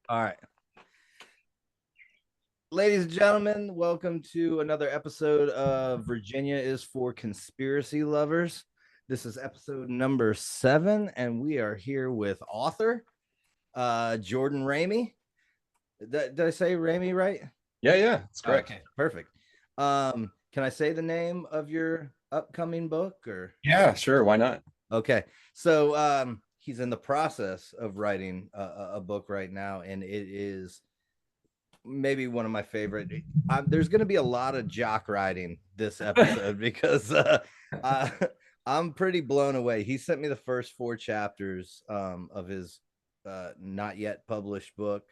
All right. Ladies and gentlemen, welcome to another episode of Virginia is for Conspiracy Lovers. This is episode number 7, and we are here with author Jordan Ramey. Did I say Ramey right? Yeah, it's correct. Okay, perfect. Can I say the name of your upcoming book or? Yeah, sure. Why not? Okay, so he's in the process of writing a book right now, and it is maybe one of my favorite. There's going to be a lot of jock riding this episode because uh, I'm pretty blown away. He sent me the first 4 chapters of his not yet published book.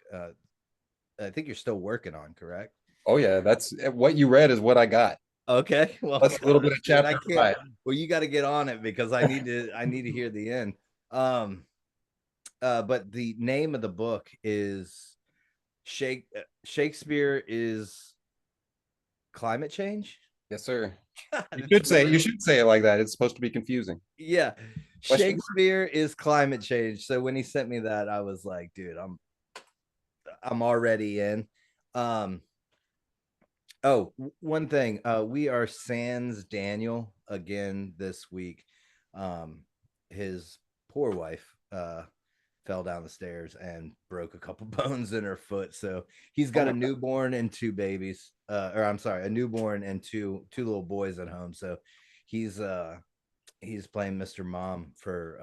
I think you're still working on, correct? Oh yeah, that's what you read is what I got. Okay, well, That's a little bit of dude, I chapter can't. 5. Well, you got to get on it because I need to hear the end. Um, but the name of the book is Shakespeare is Climate Change. Yes, sir. God, You should say it like that. It's supposed to be confusing. yeah, Question? Shakespeare is climate change. So when he sent me that, I was like, dude, I'm already in. Um, oh, one thing, we are sans Daniel again this week. His poor wife fell down the stairs and broke a couple bones in her foot. So he's Oh got a my God. newborn and 2 babies, or I'm sorry, a newborn and two little boys at home. So he's he's playing Mr. Mom for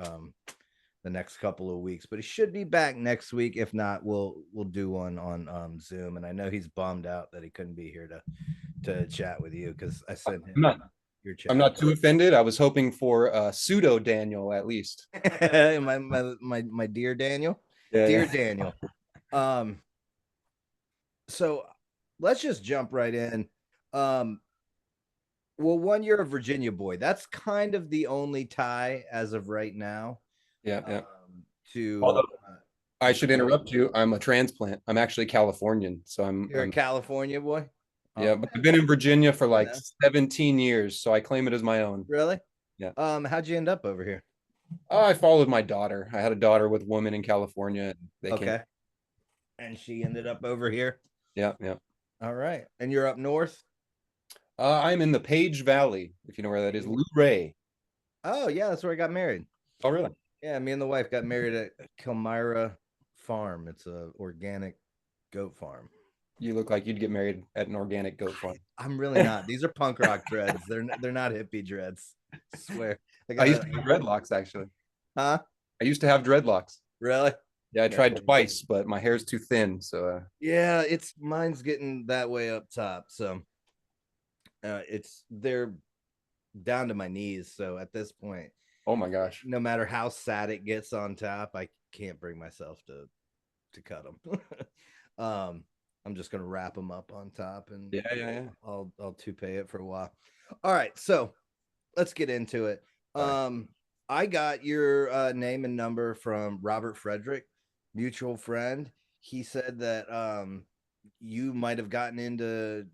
the next couple of weeks, but he should be back next week. If not, we'll do one on Zoom. And I know he's bummed out that he couldn't be here to chat with you because I sent I'm him not your I'm chat. not too offended. I was hoping for pseudo Daniel at least. my dear Daniel, Yeah, dear yeah. Daniel. Um, so let's just jump right in. Um, well, one, you're a Virginia boy. That's kind of the only tie as of right now. Yeah. To Although I should interrupt you. I'm a transplant. I'm actually Californian. So You're a California boy. yeah, but I've been in Virginia for I like know. 17 years, so I claim it as my own. Really? Yeah. How'd you end up over here? I followed my daughter. I had a daughter with a woman in California. And they came. Okay, and she ended up over here. Yeah. All right, and you're up north. I'm in the Page Valley, if you know where that is. Luray. Oh yeah, that's where I got married. Oh, really? Yeah, me and the wife got married at Kilmyra Farm. It's a organic goat farm. You look like you'd get married at an organic goat farm. I'm really not. These are punk rock dreads. They're not hippie dreads. I swear. I I got used a to have dreadlocks, actually. huh? I used to have dreadlocks. Really? Yeah, I Yeah. tried twice, but my hair's too thin. So, Yeah, it's mine's getting that way up top. So they're down to my knees. So at this point, oh my gosh. no matter how sad it gets on top, I can't bring myself to cut them. I'm just gonna wrap them up on top, and Yeah. I'll toupee it for a while. All right, so let's get into it. Sorry. I got your name and number from Robert Frederick, mutual friend. He said that you might have gotten into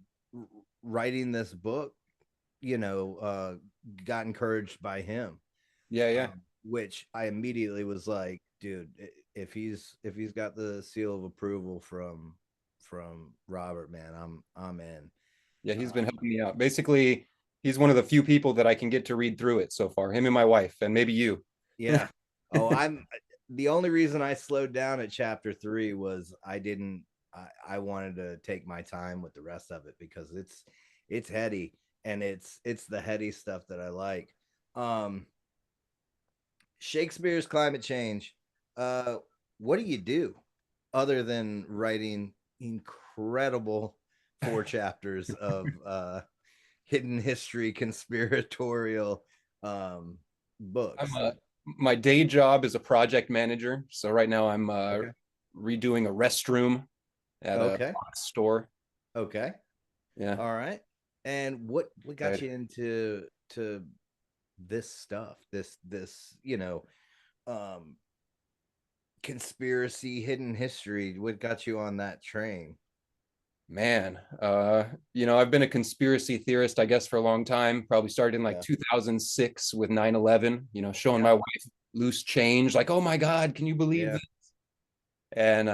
writing this book, got encouraged by him. Yeah. Which I immediately was like, dude, if he's got the seal of approval from Robert, man, I'm in. Yeah, he's been helping me out. Basically, he's one of the few people that I can get to read through it so far. Him and my wife, and maybe you. Yeah. Oh, I'm the only reason I slowed down at chapter 3 was I wanted to take my time with the rest of it because it's heady, and it's the heady stuff that I like. Um Shakespeare's Climate Change. What do you do other than writing incredible 4 chapters of hidden history conspiratorial books? My day job is a project manager. So right now I'm Okay. redoing a restroom at a Okay. box store. Okay. Yeah. All right. And what got Right. you into this stuff? This um conspiracy, hidden history. What got you on that train? Man, I've been a conspiracy theorist, I guess, for a long time. Probably started in like Yeah. 2006 with 9/11, showing Yeah. my wife loose change, like, oh my God, can you believe Yeah. this? And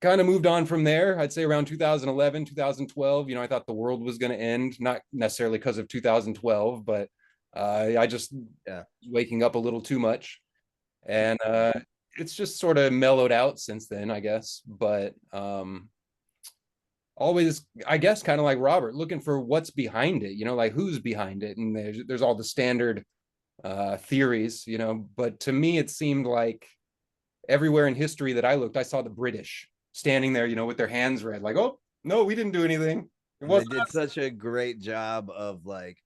kind of moved on from there. I'd say around 2011, 2012, I thought the world was going to end, not necessarily because of 2012, but I just waking up a little too much. And it's just sort of mellowed out since then, I guess. But always, I guess, kind of like Robert, looking for what's behind it, like who's behind it. And there's all the standard theories, but to me, it seemed like everywhere in history that I looked, I saw the British standing there, with their hands raised, like, oh, no, we didn't do anything. They did such a great job of like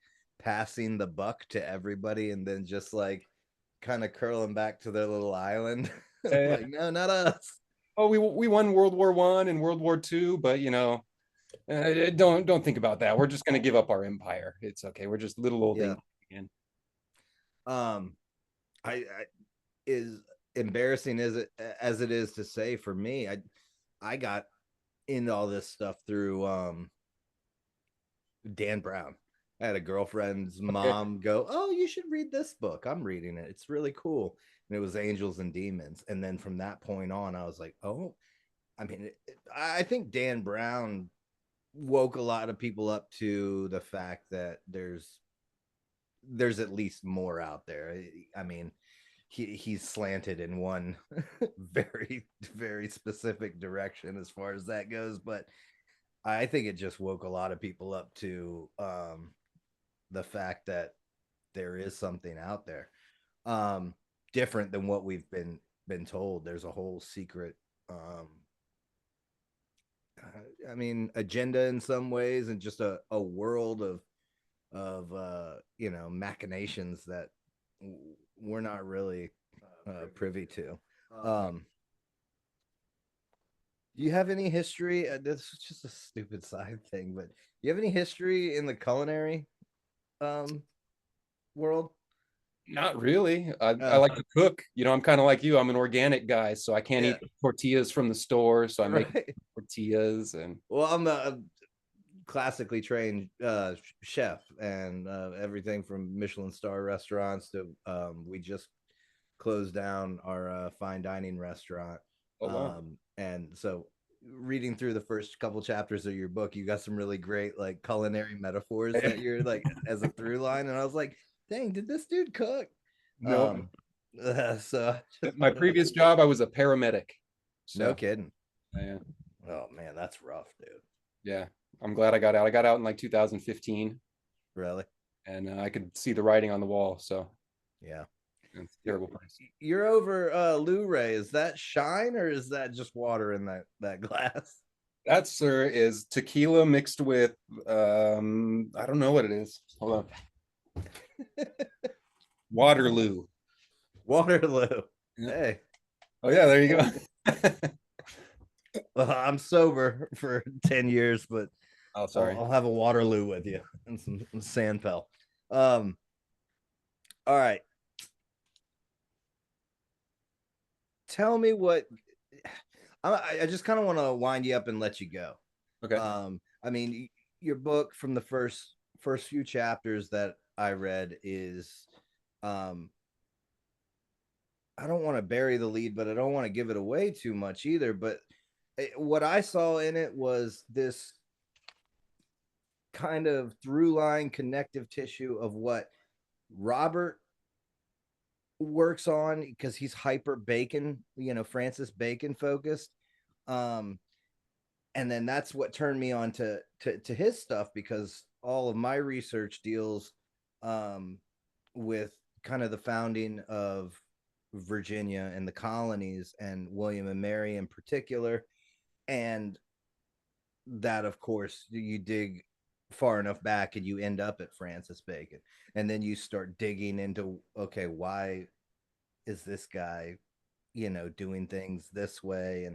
passing the buck to everybody and then just like kind of curling back to their little island. Like, no, not us. Oh, we won World War I and World War II, but don't think about that. We're just going to give up our empire. It's okay. We're just little old England again. I is embarrassing as it is to say for me. I got into all this stuff through Dan Brown. I had a girlfriend's mom go, "Oh, you should read this book. I'm reading it. It's really cool." And it was Angels and Demons. And then from that point on, I was like, "Oh, I mean, I think Dan Brown woke a lot of people up to the fact that there's at least more out there." I mean, he's slanted in one very, very specific direction as far as that goes, but I think it just woke a lot of people up to the fact that there is something out there different than what we've been told. There's a whole secret I mean, agenda in some ways, and just a world of machinations that we're not really privy to. Do you have any history? This is just a stupid side thing, but do you have any history in the culinary world? Not really. I like to cook. I'm kind of like you. I'm an organic guy, so I can't eat tortillas from the store. So I make tortillas. And well, I'm a classically trained chef, and everything from Michelin star restaurants to we just closed down our fine dining restaurant. Oh, wow. And so reading through the first couple chapters of your book, you got some really great like culinary metaphors that you're like as a through line. And I was like, dang, did this dude cook? No. So My previous job, I was a paramedic. So. No kidding. Yeah. Oh man, that's rough, dude. Yeah. I'm glad I got out. I got out in like 2015. Really? And I could see the writing on the wall. So yeah. It's a terrible place. You're over Luray. Is that shine or is that just water in that glass? That, sir, is tequila mixed with I don't know what it is. Hold on. Waterloo. Waterloo. Yeah. Hey. Oh yeah, there you go. Well, I'm sober for 10 years, but oh, sorry. I'll have a Waterloo with you and some Sandpel. All right. Tell me what I just kind of want to wind you up and let you go. Okay. I mean, your book from the first few chapters that I read is I don't want to bury the lead, but I don't want to give it away too much either. But what I saw in it was this kind of through line connective tissue of what Robert works on, because he's hyper Bacon, Francis Bacon focused. And then that's what turned me on to his stuff, because all of my research deals with kind of the founding of Virginia and the colonies, and William and Mary in particular. And that, of course, you dig far enough back and you end up at Francis Bacon, and then you start digging into, okay, why is this guy doing things this way,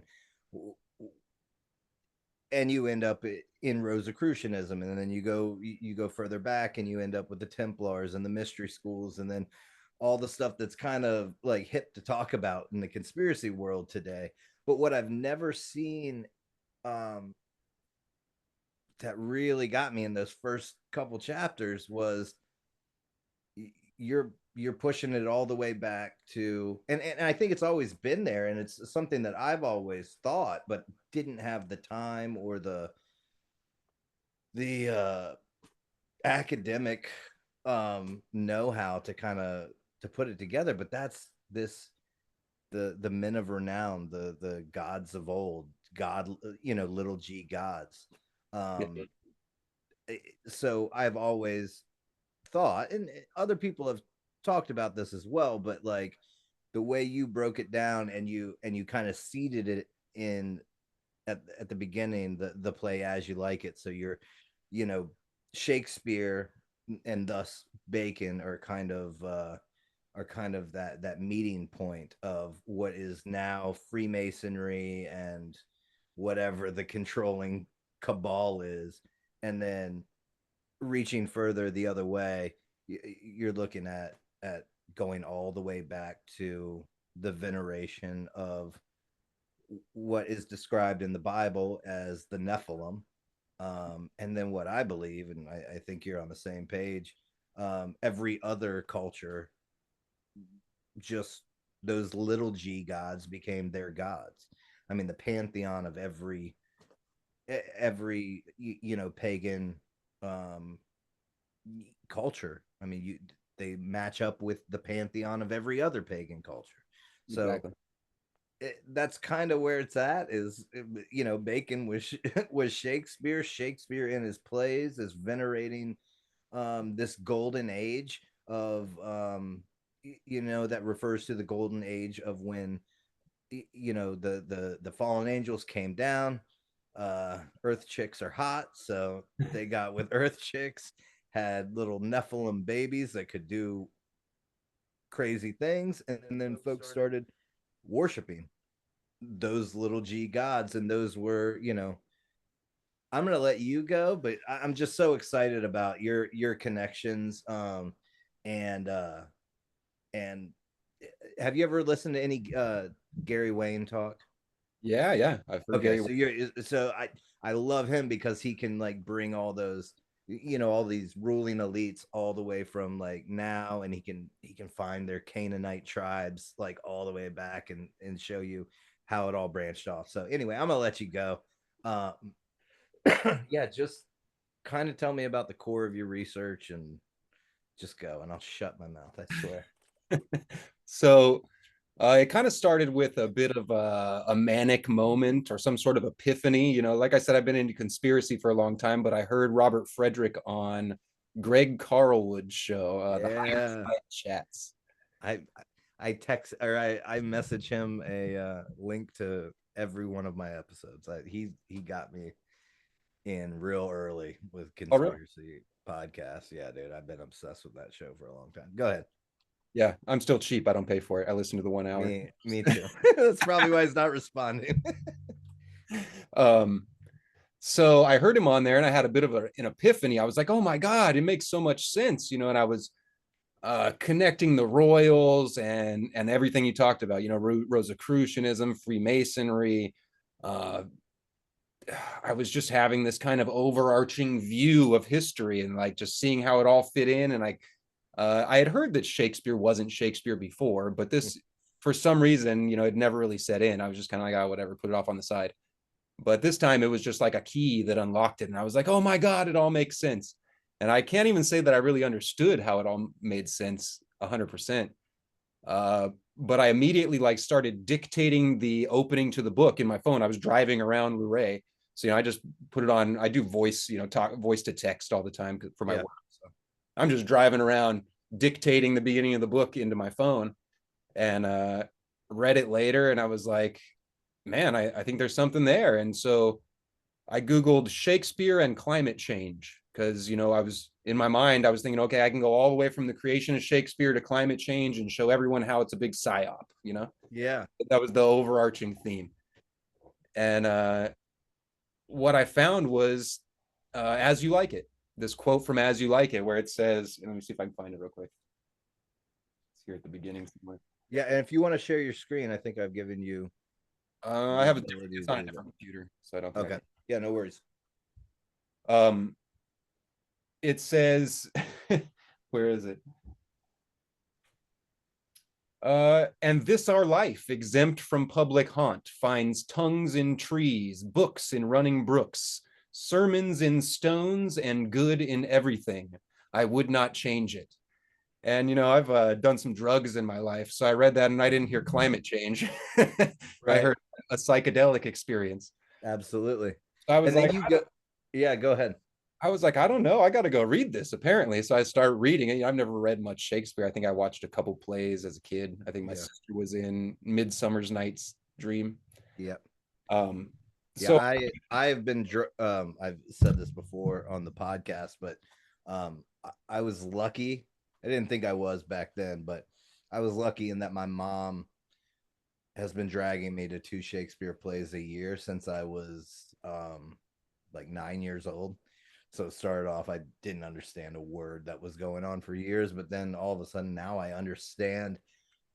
and you end up in Rosicrucianism, and then you go further back and you end up with the Templars and the mystery schools, and then all the stuff that's kind of like hip to talk about in the conspiracy world today. But what I've never seen that really got me in those first couple chapters was you're pushing it all the way back to, and I think it's always been there, and it's something that I've always thought but didn't have the time or the academic know-how to kind of to put it together. But that's this, the men of renown, the gods of old, god, little g gods. um so I've always thought, and other people have talked about this as well, but like the way you broke it down, and you kind of seeded it in at the beginning, the play As You Like It. So you're, you know, Shakespeare and thus Bacon are kind of that meeting point of what is now Freemasonry and whatever the controlling cabal is. And then reaching further the other way, you're looking at going all the way back to the veneration of what is described in the Bible as the Nephilim. And then what I believe, and I think you're on the same page, every other culture, just those little g gods became their gods. I mean, the pantheon of every pagan um culture. I mean, they match up with the pantheon of every other pagan culture. So Exactly. that's kind of where it's at. Is, Bacon was was Shakespeare in his plays is venerating this golden age of that refers to the golden age of when the fallen angels came down. Earth chicks are hot, so they got with Earth chicks, had little Nephilim babies that could do crazy things, and then folks started worshiping those little g gods, and those were, I'm gonna let you go, but I'm just so excited about your connections. And and have you ever listened to any Gary Wayne talk? Yeah, yeah. I've heard Okay, Gary. so I love him because he can like bring all those, all these ruling elites all the way from like now, and he can find their Canaanite tribes like all the way back, and show you how it all branched off. So anyway, I'm gonna let you go. Um, yeah, just kind of tell me about the core of your research, and just go, and I'll shut my mouth. I swear. So it kind of started with a bit of a manic moment or some sort of epiphany. Like I said, I've been into conspiracy for a long time, but I heard Robert Frederick on Greg Carlwood's show, the Higher Yeah, Side Chats. I I text, or I message him a link to every one of my episodes. He got me in real early with Oh, really? conspiracy podcasts. Yeah, dude, I've been obsessed with that show for a long time. Go ahead. Yeah, I'm still cheap. I don't pay for it. I listen to the 1 hour. Me too. That's probably why he's not responding. um, so I heard him on there and I had a bit of an epiphany. I was like, oh my God, it makes so much sense, and I was connecting the royals and everything you talked about, Rosicrucianism, Freemasonry. Uh, I was just having this kind of overarching view of history and like just seeing how it all fit in. And I had heard that Shakespeare wasn't Shakespeare before, but this, for some reason, it never really set in. I was just kind of like, oh, whatever, put it off on the side. But this time it was just like a key that unlocked it. And I was like, oh my God, it all makes sense. And I can't even say that I really understood how it all made sense 100%. But I immediately like started dictating the opening to the book in my phone. I was driving around Luray. So, I just put it on. I do voice, talk voice to text all the time for my Yeah. work. So I'm just driving around dictating the beginning of the book into my phone, and read it later. And I was like, man, I think there's something there. And so I Googled Shakespeare and climate change because, I was in my mind, I was thinking, okay, I can go all the way from the creation of Shakespeare to climate change and show everyone how it's a big psyop. Yeah. That was the overarching theme. And what I found was As You Like It, this quote from As You Like It, where it says, let me see if I can find it real quick. It's here at the beginning somewhere. Yeah. And if you want to share your screen, I think I've given you I the have a different, ability it's to on a do that. different computer, so I don't think I Okay. can. Yeah, no worries. It says, where is it? And this our life, exempt from public haunt, finds tongues in trees, books in running brooks, sermons in stones, and good in everything. I would not change it. And I've done some drugs in my life, so I read that and I didn't hear climate change. I Right. heard a psychedelic experience. Absolutely. So I was And then like, you go, yeah, go ahead. I don't know. I got to go read this apparently. So I started reading it. I've never read much Shakespeare. I think I watched a couple plays as a kid. I think my Yeah. sister was in Midsummer's Night's Dream. Yeah. Um, Yeah, so I've been I've said this before on the podcast, but I was lucky. I didn't think I was back then, but I was lucky in that my mom has been dragging me to two Shakespeare plays a year since I was like 9 years old. So it started off, I didn't understand a word that was going on for years, but then all of a sudden now I understand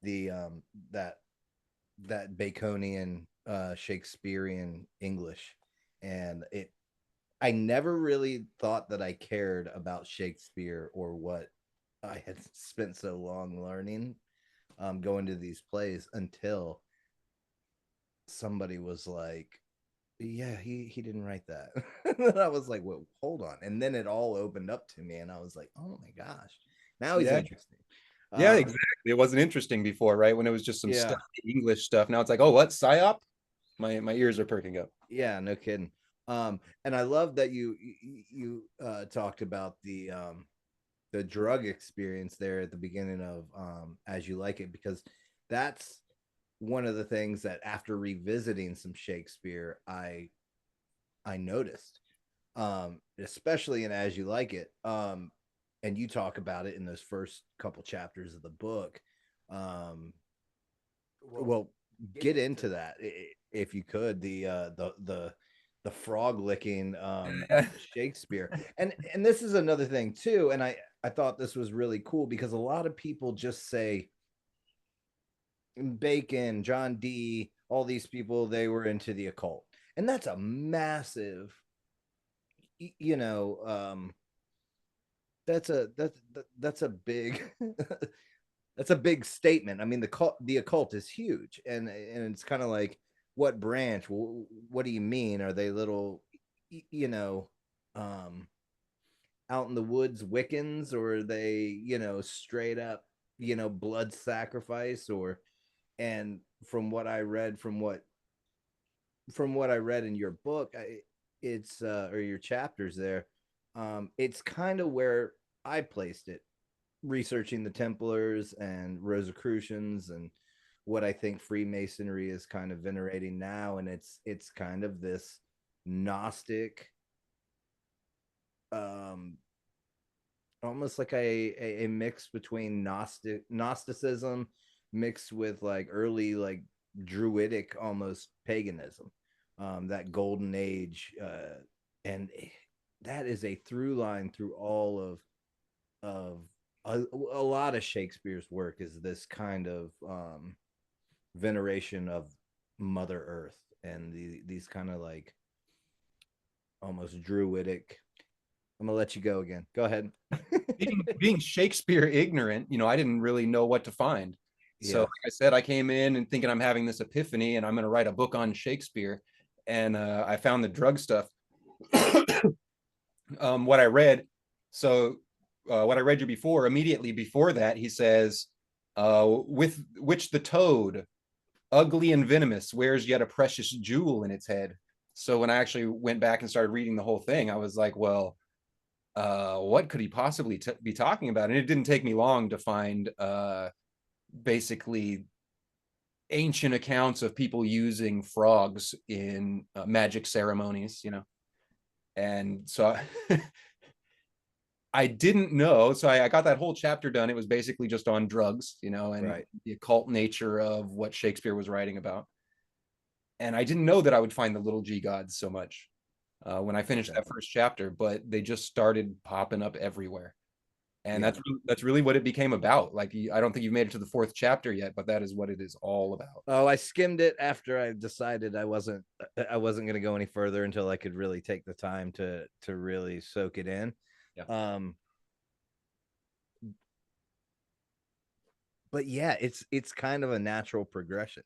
the that that Baconian Shakespearean English. And it I never really thought that I cared about Shakespeare or what I had spent so long learning going to these plays until somebody was like, yeah, he didn't write that. And I was like, well, hold on. And then it all opened up to me and I was like, oh my gosh, now he's yeah, interesting. yeah, um exactly. It wasn't interesting before, right? When it was just some yeah, stuff, English stuff. Now it's like, oh, what psyop? My ears are perking up. yeah, no kidding. And I love that you talked about the drug experience there at the beginning of As You Like It, because that's one of the things that after revisiting some Shakespeare I noticed, especially in As You Like It. And you talk about it in those first couple chapters of the book. Um, well, get into that if you could. The frog licking Shakespeare, and this is another thing too. And I thought this was really cool because a lot of people just say Bacon, John Dee, all these people, they were into the occult, and that's a massive, you know, that's a big that's a big statement. I mean, the occult is huge, and it's kind of like, what branch? What do you mean? Are they little, you know, um, out in the woods Wiccans, or are they, straight up, blood sacrifice? Or, and from what I read, from what I read in your book, it's or your chapters there, it's kind of where I placed it, researching the Templars and Rosicrucians and what I think Freemasonry is kind of venerating now, and it's kind of this Gnostic, um, almost like a mix between Gnosticism mixed with like early like Druidic almost paganism, that golden age, and that is a through line through all of a lot of Shakespeare's work, is this kind of veneration of Mother Earth and these kind of like almost druidic. I'm gonna let you go again. Go ahead. Being Shakespeare ignorant, I didn't really know what to find. So, Yeah. like I said, I came in and thinking I'm having this epiphany and I'm going to write a book on Shakespeare. And I found the drug stuff. What I read, so what I read you before, immediately before that, he says, with which the toad, ugly and venomous, wears yet a precious jewel in its head. So when I actually went back and started reading the whole thing, I was like, well, what could he possibly be talking about? And it didn't take me long to find basically ancient accounts of people using frogs in magic ceremonies, And so I didn't know. So I got that whole chapter done. It was basically just on drugs, and Right. the occult nature of what Shakespeare was writing about. And I didn't know that I would find the little G gods so much when I finished Okay. that first chapter, but they just started popping up everywhere. And Yeah. that's really what it became about. Like, I don't think you've made it to the fourth chapter yet, but that is what it is all about. Oh, I skimmed it after I decided I wasn't going to go any further until I could really take the time to really soak it in. Yeah. Um, but yeah, it's kind of a natural progression.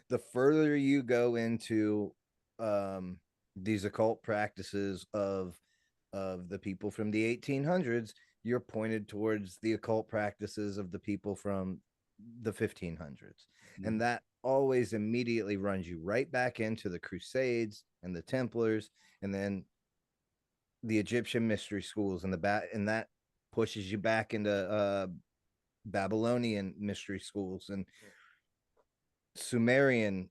The further you go into these occult practices of the people from the 1800s, you're pointed towards the occult practices of the people from the 1500s. And that always immediately runs you right back into the Crusades and the Templars, and then the Egyptian mystery schools, and and that pushes you back into Babylonian mystery schools and Sumerian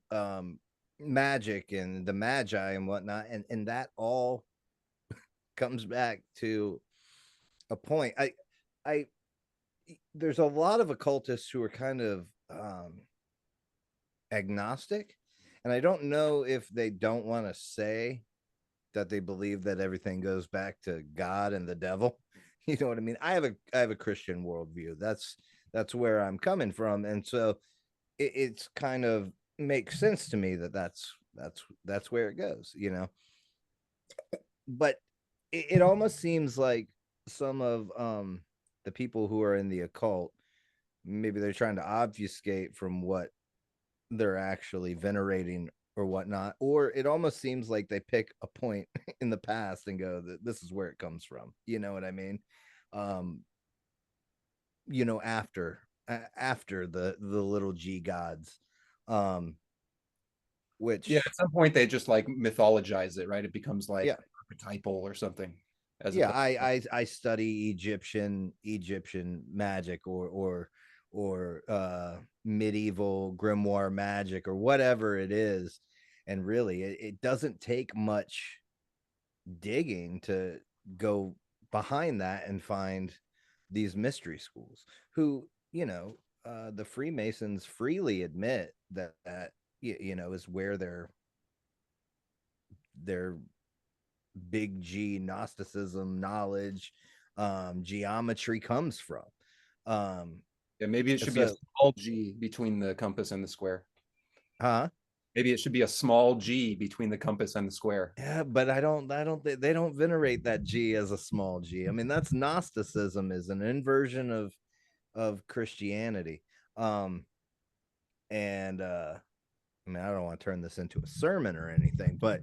magic and the Magi and whatnot, and that all comes back to a point. I there's a lot of occultists who are kind of agnostic, and I don't know if they don't want to say that they believe that everything goes back to God and the devil. You know what I mean? I have a Christian worldview. That's where I'm coming from, and so it's kind of makes sense to me that that's where it goes. You know, but it almost seems like some of the people who are in the occult, maybe they're trying to obfuscate from what they're actually venerating or whatnot, or it almost seems like they pick a point in the past and go that this is where it comes from. You know what I mean? um you know, after the little g gods, um Yeah, which at some point they just like mythologize it, right? It becomes like yeah, archetypal or something, as yeah, opposed. I study Egyptian magic, or medieval grimoire magic or whatever it is, and really it doesn't take much digging to go behind that and find these mystery schools who, you know, the Freemasons freely admit that you know, is where their big G Gnosticism knowledge, geometry comes from. Um, Yeah, maybe it should be a so, small g between the compass and the square. huh? Maybe it should be a small g between the compass and the square. Yeah, but I don't they don't venerate that G as a small G. I mean, that's Gnosticism, is an inversion of Christianity. Um, and I mean, I don't want to turn this into a sermon or anything, but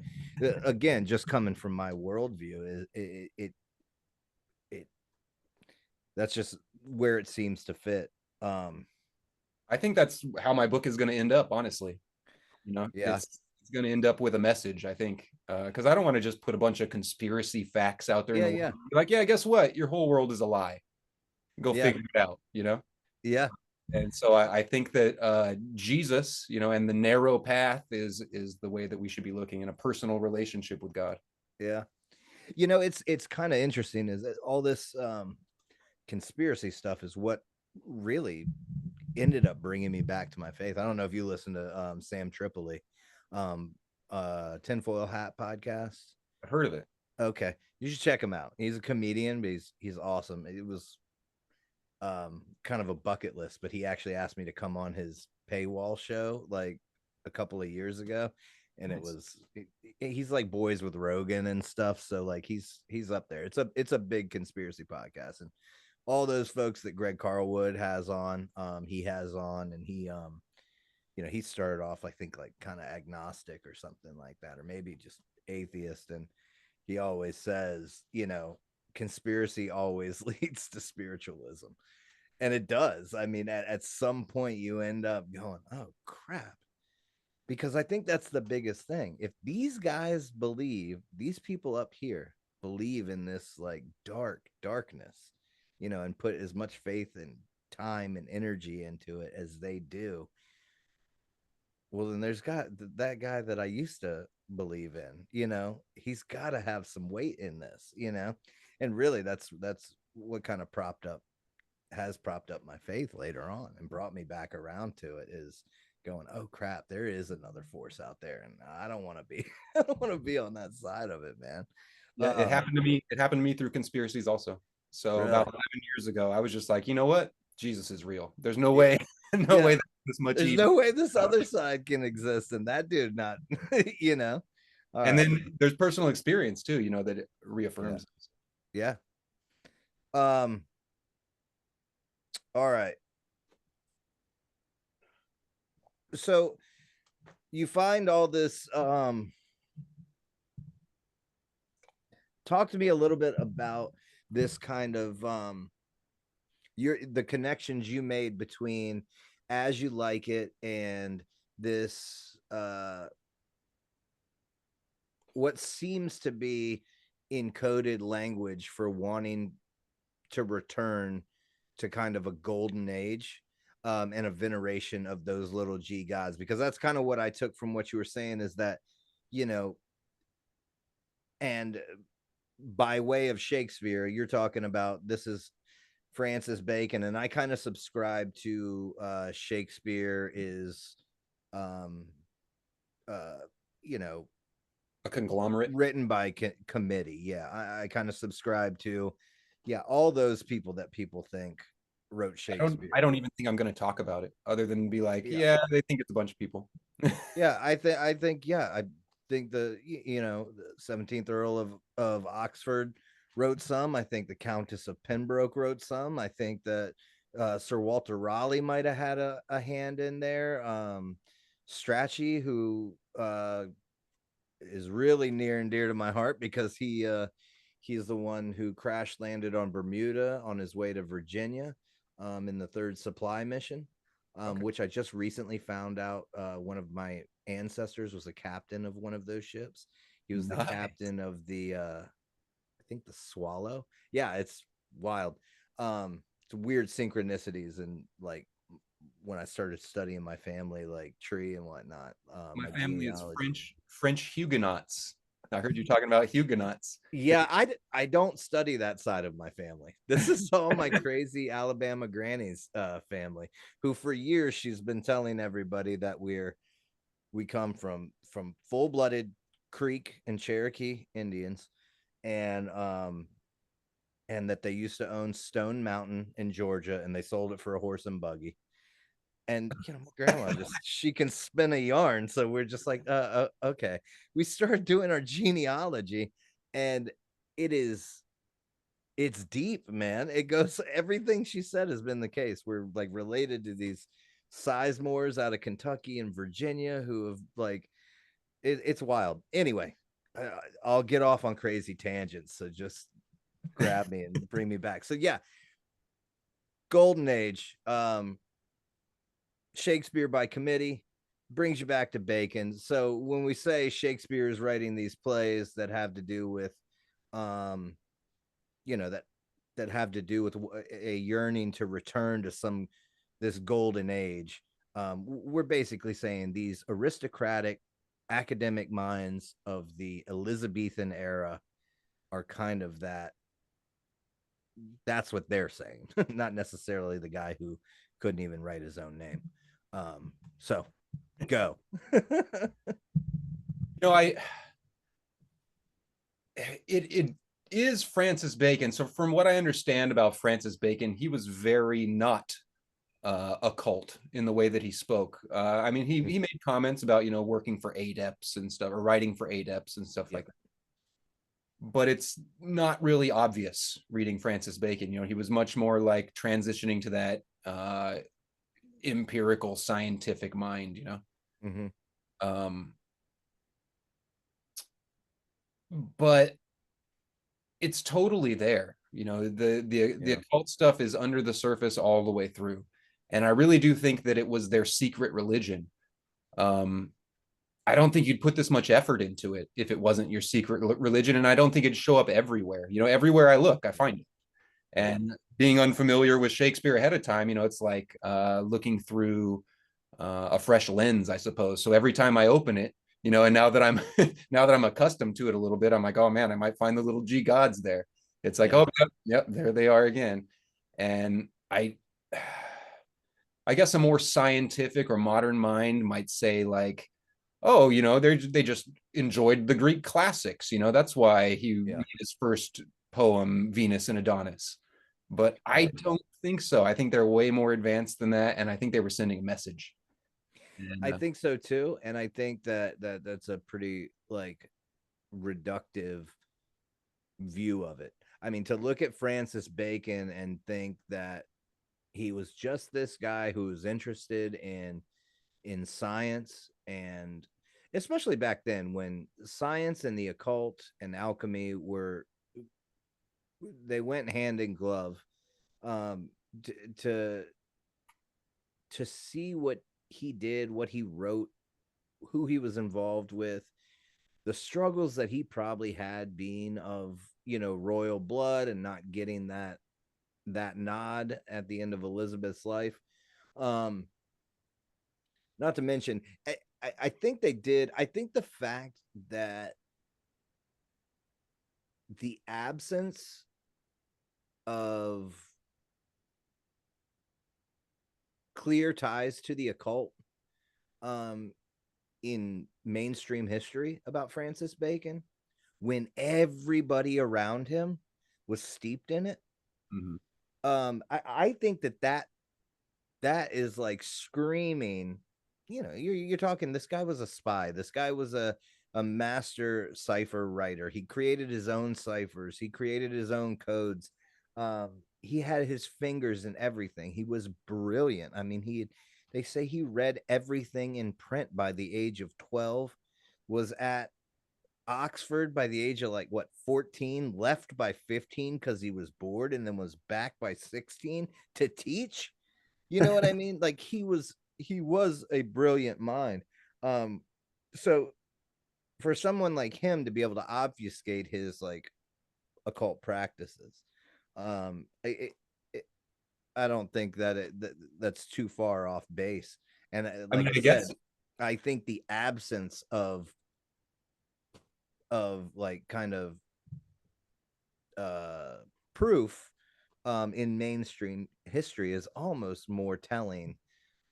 again, just coming from my worldview, it that's just where it seems to fit. Um, I think that's how my book is going to end up, honestly. You know, yeah, it's going to end up with a message, I think, because I don't want to just put a bunch of conspiracy facts out there in yeah, the world. yeah, Be like, yeah, guess what? Your whole world is a lie. Go yeah, figure it out, you know? yeah, And so I think that Jesus, you know, and the narrow path is the way that we should be looking in a personal relationship with God. yeah. You know, it's kind of interesting is that all this conspiracy stuff is what really ended up bringing me back to my faith. I don't know if you listen to Sam Tripoli, um, Tinfoil Hat podcast. I heard of it. Okay, you should check him out. He's a comedian, but he's awesome. It was kind of a bucket list, but he actually asked me to come on his paywall show like a couple of years ago, and Nice. he's like boys with Rogan and stuff, so like he's up there. It's a big conspiracy podcast, and all those folks that Greg Carlwood has on, he has on, and he you know, he started off I think like kind of agnostic or something like that, or maybe just atheist, and he always says, you know, conspiracy always leads to spiritualism, and it does. I mean, at some point you end up going, oh crap, because I think that's the biggest thing. If these guys believe, these people up here believe in this like darkness, you know, and put as much faith and time and energy into it as they do, well then there's got that guy that I used to believe in, you know, he's got to have some weight in this, you know. And really that's what kind of propped up my faith later on and brought me back around to it, is going, oh crap, there is another force out there, and I don't want to be I don't want to be on that side of it, man. Yeah, it happened to me. It happened to me through conspiracies also. So about Really? 11 years ago, I was just like, you know what? Jesus is real. There's no Yeah, way, no yeah, way that's this much there's evil. no way this other side can exist and that dude not you know. All And right. then there's personal experience too, you know, that it Yeah, reaffirms. yeah. um all right, So you find all this. Talk to me a little bit about this kind of the connections you made between As You Like It and this what seems to be encoded language for wanting to return to kind of a golden age, and a veneration of those little G gods, because that's kind of what I took from what you were saying, is that, you know, and by way of Shakespeare, you're talking about this is Francis Bacon, and I kind of subscribe to Shakespeare is, um, uh, you know, A conglomerate. written by committee. Yeah, I kind of subscribe to, yeah, all those people that people think wrote I Shakespeare. don't even think I'm going to talk about it other than be like, Yeah, yeah, they think it's a bunch of people. yeah, I think, yeah, I think the, you know, the 17th Earl of Oxford wrote some. I think the Countess of Pembroke wrote some. I think that Sir Walter Raleigh might have had a hand in there. Strachey, who is really near and dear to my heart, because he's the one who crash landed on Bermuda on his way to Virginia, in the third supply mission, Okay. which I just recently found out one of my ancestors was a captain of one of those ships. He was the Nice. captain of the I think the Swallow. Yeah, it's wild. It's weird synchronicities, and like when I started studying my family, like tree and whatnot, My my family is genealogy. French Huguenots. I heard you talking about Huguenots. Yeah, I don't study that side of my family. This is all my crazy Alabama granny's family, who for years she's been telling everybody that we come from full-blooded Creek and Cherokee Indians, and and that they used to own Stone Mountain in Georgia, and they sold it for a horse and buggy. And you know, my grandma just, she can spin a yarn, so we're just like, okay. We started doing our genealogy, and it is, it's deep, man. It goes, everything she said has been the case. We're like related to these Sizemores out of Kentucky and Virginia who have like, it's wild. Anyway, I'll get off on crazy tangents, so just grab me and bring me back. So yeah, golden age, Shakespeare by committee, brings you back to Bacon. So when we say Shakespeare is writing these plays that have to do with, um, you know, that have to do with a yearning to return to some this golden age, we're basically saying these aristocratic academic minds of the Elizabethan era are kind of that. That's what they're saying, not necessarily the guy who couldn't even write his own name. So go. I it is Francis Bacon. So from what I understand about Francis Bacon, he was very not occult in the way that he spoke. I mean, he made comments about working for adepts and stuff, or writing for adepts and stuff Yeah. like that. But it's not really obvious reading Francis Bacon. He was much more like transitioning to that empirical scientific mind. Mm-hmm. Um, but it's totally there. The Yeah. occult stuff is under the surface all the way through, and I really do think that it was their secret religion. Um, I don't think you'd put this much effort into it if it wasn't your secret religion, and I don't think it'd show up everywhere. Everywhere I look, I find it. Yeah. And being unfamiliar with Shakespeare ahead of time, it's like looking through a fresh lens, I suppose. So every time I open it, and now that I'm now that I'm accustomed to it a little bit, I'm like, oh man, I might find the little G gods there. It's like, Yeah. oh yep, there they are again. And I guess a more scientific or modern mind might say like, oh, they just enjoyed the Greek classics. That's why he Yeah. made his first poem, Venus and Adonis. But I Right. don't think so. I think they're way more advanced than that, and I think they were sending a message. And, I think so too, and I think that's a pretty like reductive view of it. I mean, to look at Francis Bacon and think that he was just this guy who was interested in in science, and especially back then when science and the occult and alchemy were, they went hand in glove. um to to, to see what he did, what he wrote, who he was involved with, the struggles that he probably had being of, royal blood and not getting that nod at the end of Elizabeth's life. um Not to mention, I think they did. I think the fact that the absence of clear ties to the occult, um, in mainstream history about Francis Bacon, when everybody around him was steeped in it. Mhm. I think that is like screaming. You're talking, this guy was a spy, this guy was a master cipher writer. He created his own ciphers, he created his own codes. He had his fingers in everything. He was brilliant. I mean, they say he read everything in print by the age of 12, was at Oxford by the age of like what, 14, left by 15 because he was bored, and then was back by 16 to teach. You know what I mean? Like, he was a brilliant mind. So for someone like him to be able to obfuscate his like occult practices, um, it, I don't think that's too far off base. And I like mean, I I said, guess, I think the absence of like kind of uh proof in mainstream history is almost more telling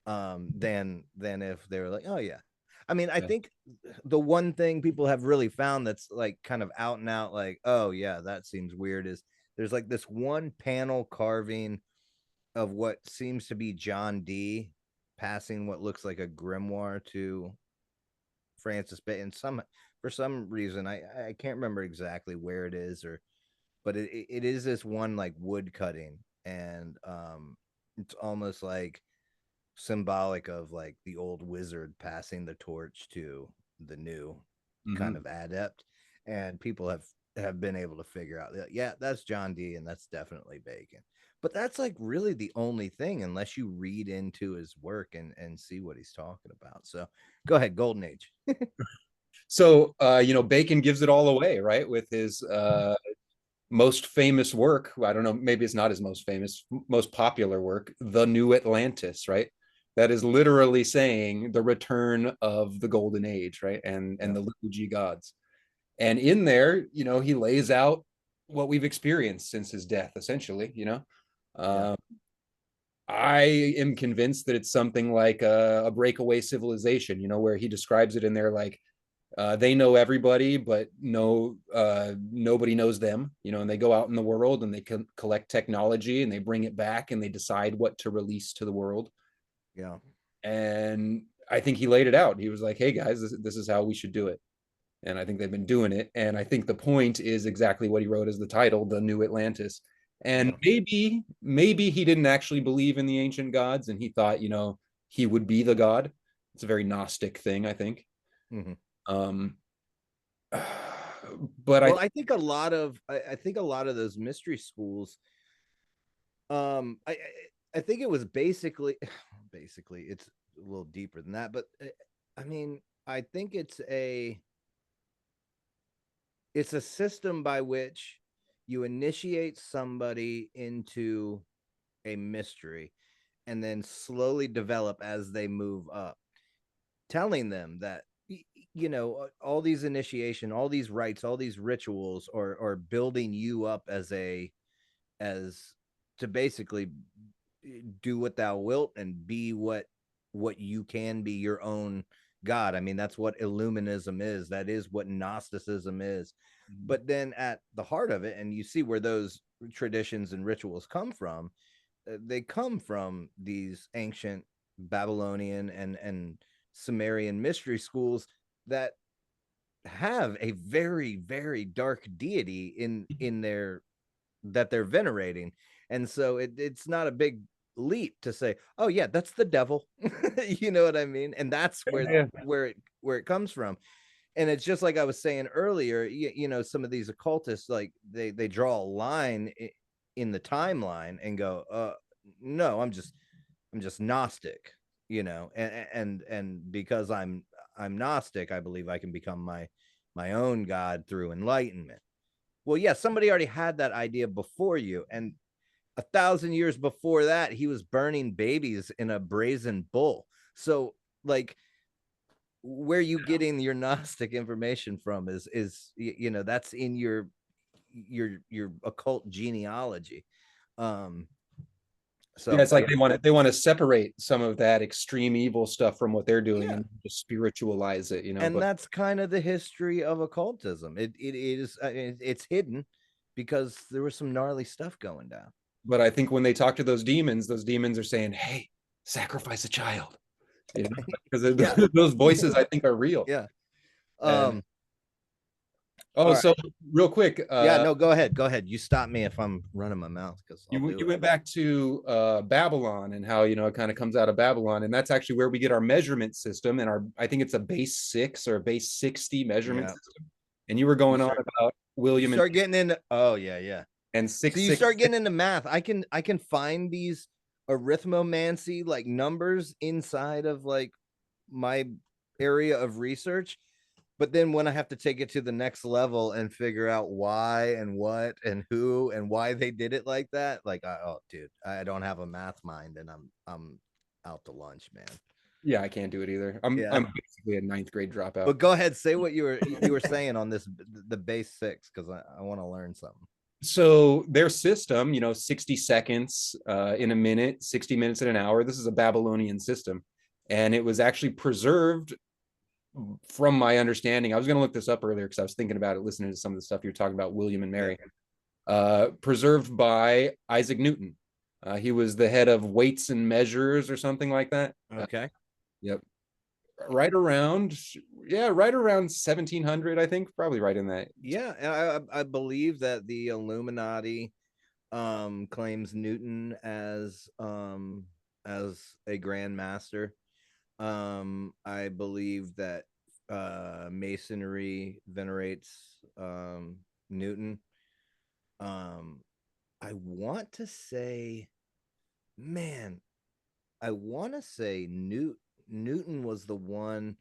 than if they were like, oh yeah. I mean, I yeah. think the one thing people have really found that's like kind of out and out, like, oh yeah, that seems weird, is there's like this one panel carving of what seems to be John Dee passing what looks like a grimoire to Francis Bacon. Some For some reason, I can't remember exactly where it is, or but it is this one like wood cutting, and it's almost like symbolic of like the old wizard passing the torch to the new kind Mhm. of adept. And people have been able to figure out that, yeah, that's John Dee and that's definitely Bacon. But that's like really the only thing, unless you read into his work and see what he's talking about. So go ahead, Golden Age. So, Bacon gives it all away, right? With his most famous work. I don't know, maybe it's not his most famous, most popular work, The New Atlantis, right? That is literally saying the return of the golden age, right? And Yeah, the little g gods. And in there, he lays out what we've experienced since his death, essentially. yeah, Uh, I am convinced that it's something like a breakaway civilization, where he describes it in there like they know everybody, but nobody knows them, and they go out in the world and they collect technology and they bring it back and they decide what to release to the world. yeah, And I think he laid it out. He was like, hey guys, this is how we should do it. And I think they've been doing it. And I think the point is exactly what he wrote as the title, The New Atlantis. And yeah. maybe he didn't actually believe in the ancient gods and he thought, he would be the god. It's a very Gnostic thing, I think. Mm-hmm. Um, but I Well, I think a lot of those mystery schools, I think it was basically it's a little deeper than that, but I mean, I think it's a system by which you initiate somebody into a mystery and then slowly develop as they move up, telling them that all these initiation, all these rites, all these rituals are building you up as to basically do what thou wilt and be what you can be, your own god. I mean, that's what Illuminism is, that is what Gnosticism is. But then at the heart of it, and you see where those traditions and rituals come from, they come from these ancient Babylonian and Sumerian mystery schools that have a very, very dark deity in their that they're venerating. And so it's not a big leap to say, oh yeah, that's the devil. You know what I mean? And that's Yeah. where it comes from. And it's just like I was saying earlier, you know, some of these occultists, like they draw a line in the timeline and go, no, I'm just Gnostic, you know, and because I'm Gnostic, I believe I can become my own God through enlightenment. Well, yeah, somebody already had that idea before you, and 1,000 years before that, he was burning babies in a brazen bull. So, like, where you getting your Gnostic information from is you know, that's in your occult genealogy. Um, Yeah, so it's like they want to separate some of that extreme evil stuff from what they're doing yeah, and just spiritualize it, you know. and But that's kind of the history of occultism. It is it's hidden because there was some gnarly stuff going down. I think when they talk to those demons are saying, "Hey, sacrifice a child," you know, because Yeah, those voices I think are real. yeah. And Um, oh, all right. so real quick, Yeah, no, go ahead. Go ahead. You stop me if I'm running my mouth because I'll do you it. went back to Babylon and how, you know, it kind of comes out of Babylon, and that's actually where we get our measurement system and our, I think it's a base 6 or a base 60 measurement Yeah. system. And you were You going on start about you William start getting into oh yeah, yeah. and So you 666. start getting into math. I can find these arithmomancy like numbers inside of like my area of research, but then when I have to take it to the next level and figure out why and what and who and why they did it like that, like oh dude, I don't have a math mind and I'm out to lunch, man. Yeah, I can't do it either. I'm Yeah. I'm basically a ninth grade dropout. But go ahead, say what you were saying on this the base 6 because I want to learn something. So their system, you know, 60 seconds in a minute, 60 minutes in an hour. This is a Babylonian system. And it was actually preserved from my understanding. I was going to look this up earlier because I was thinking about it, listening to some of the stuff you're talking about, William and Mary. Preserved by Isaac Newton. He was the head of weights and measures or something like that. Okay. Yep. Right around, yeah, right around 1700, I think, probably right in that. Yeah, I believe that the Illuminati claims Newton as a grand master. I believe that Masonry venerates Newton. Um I want to say, man, I want to say Newton was the one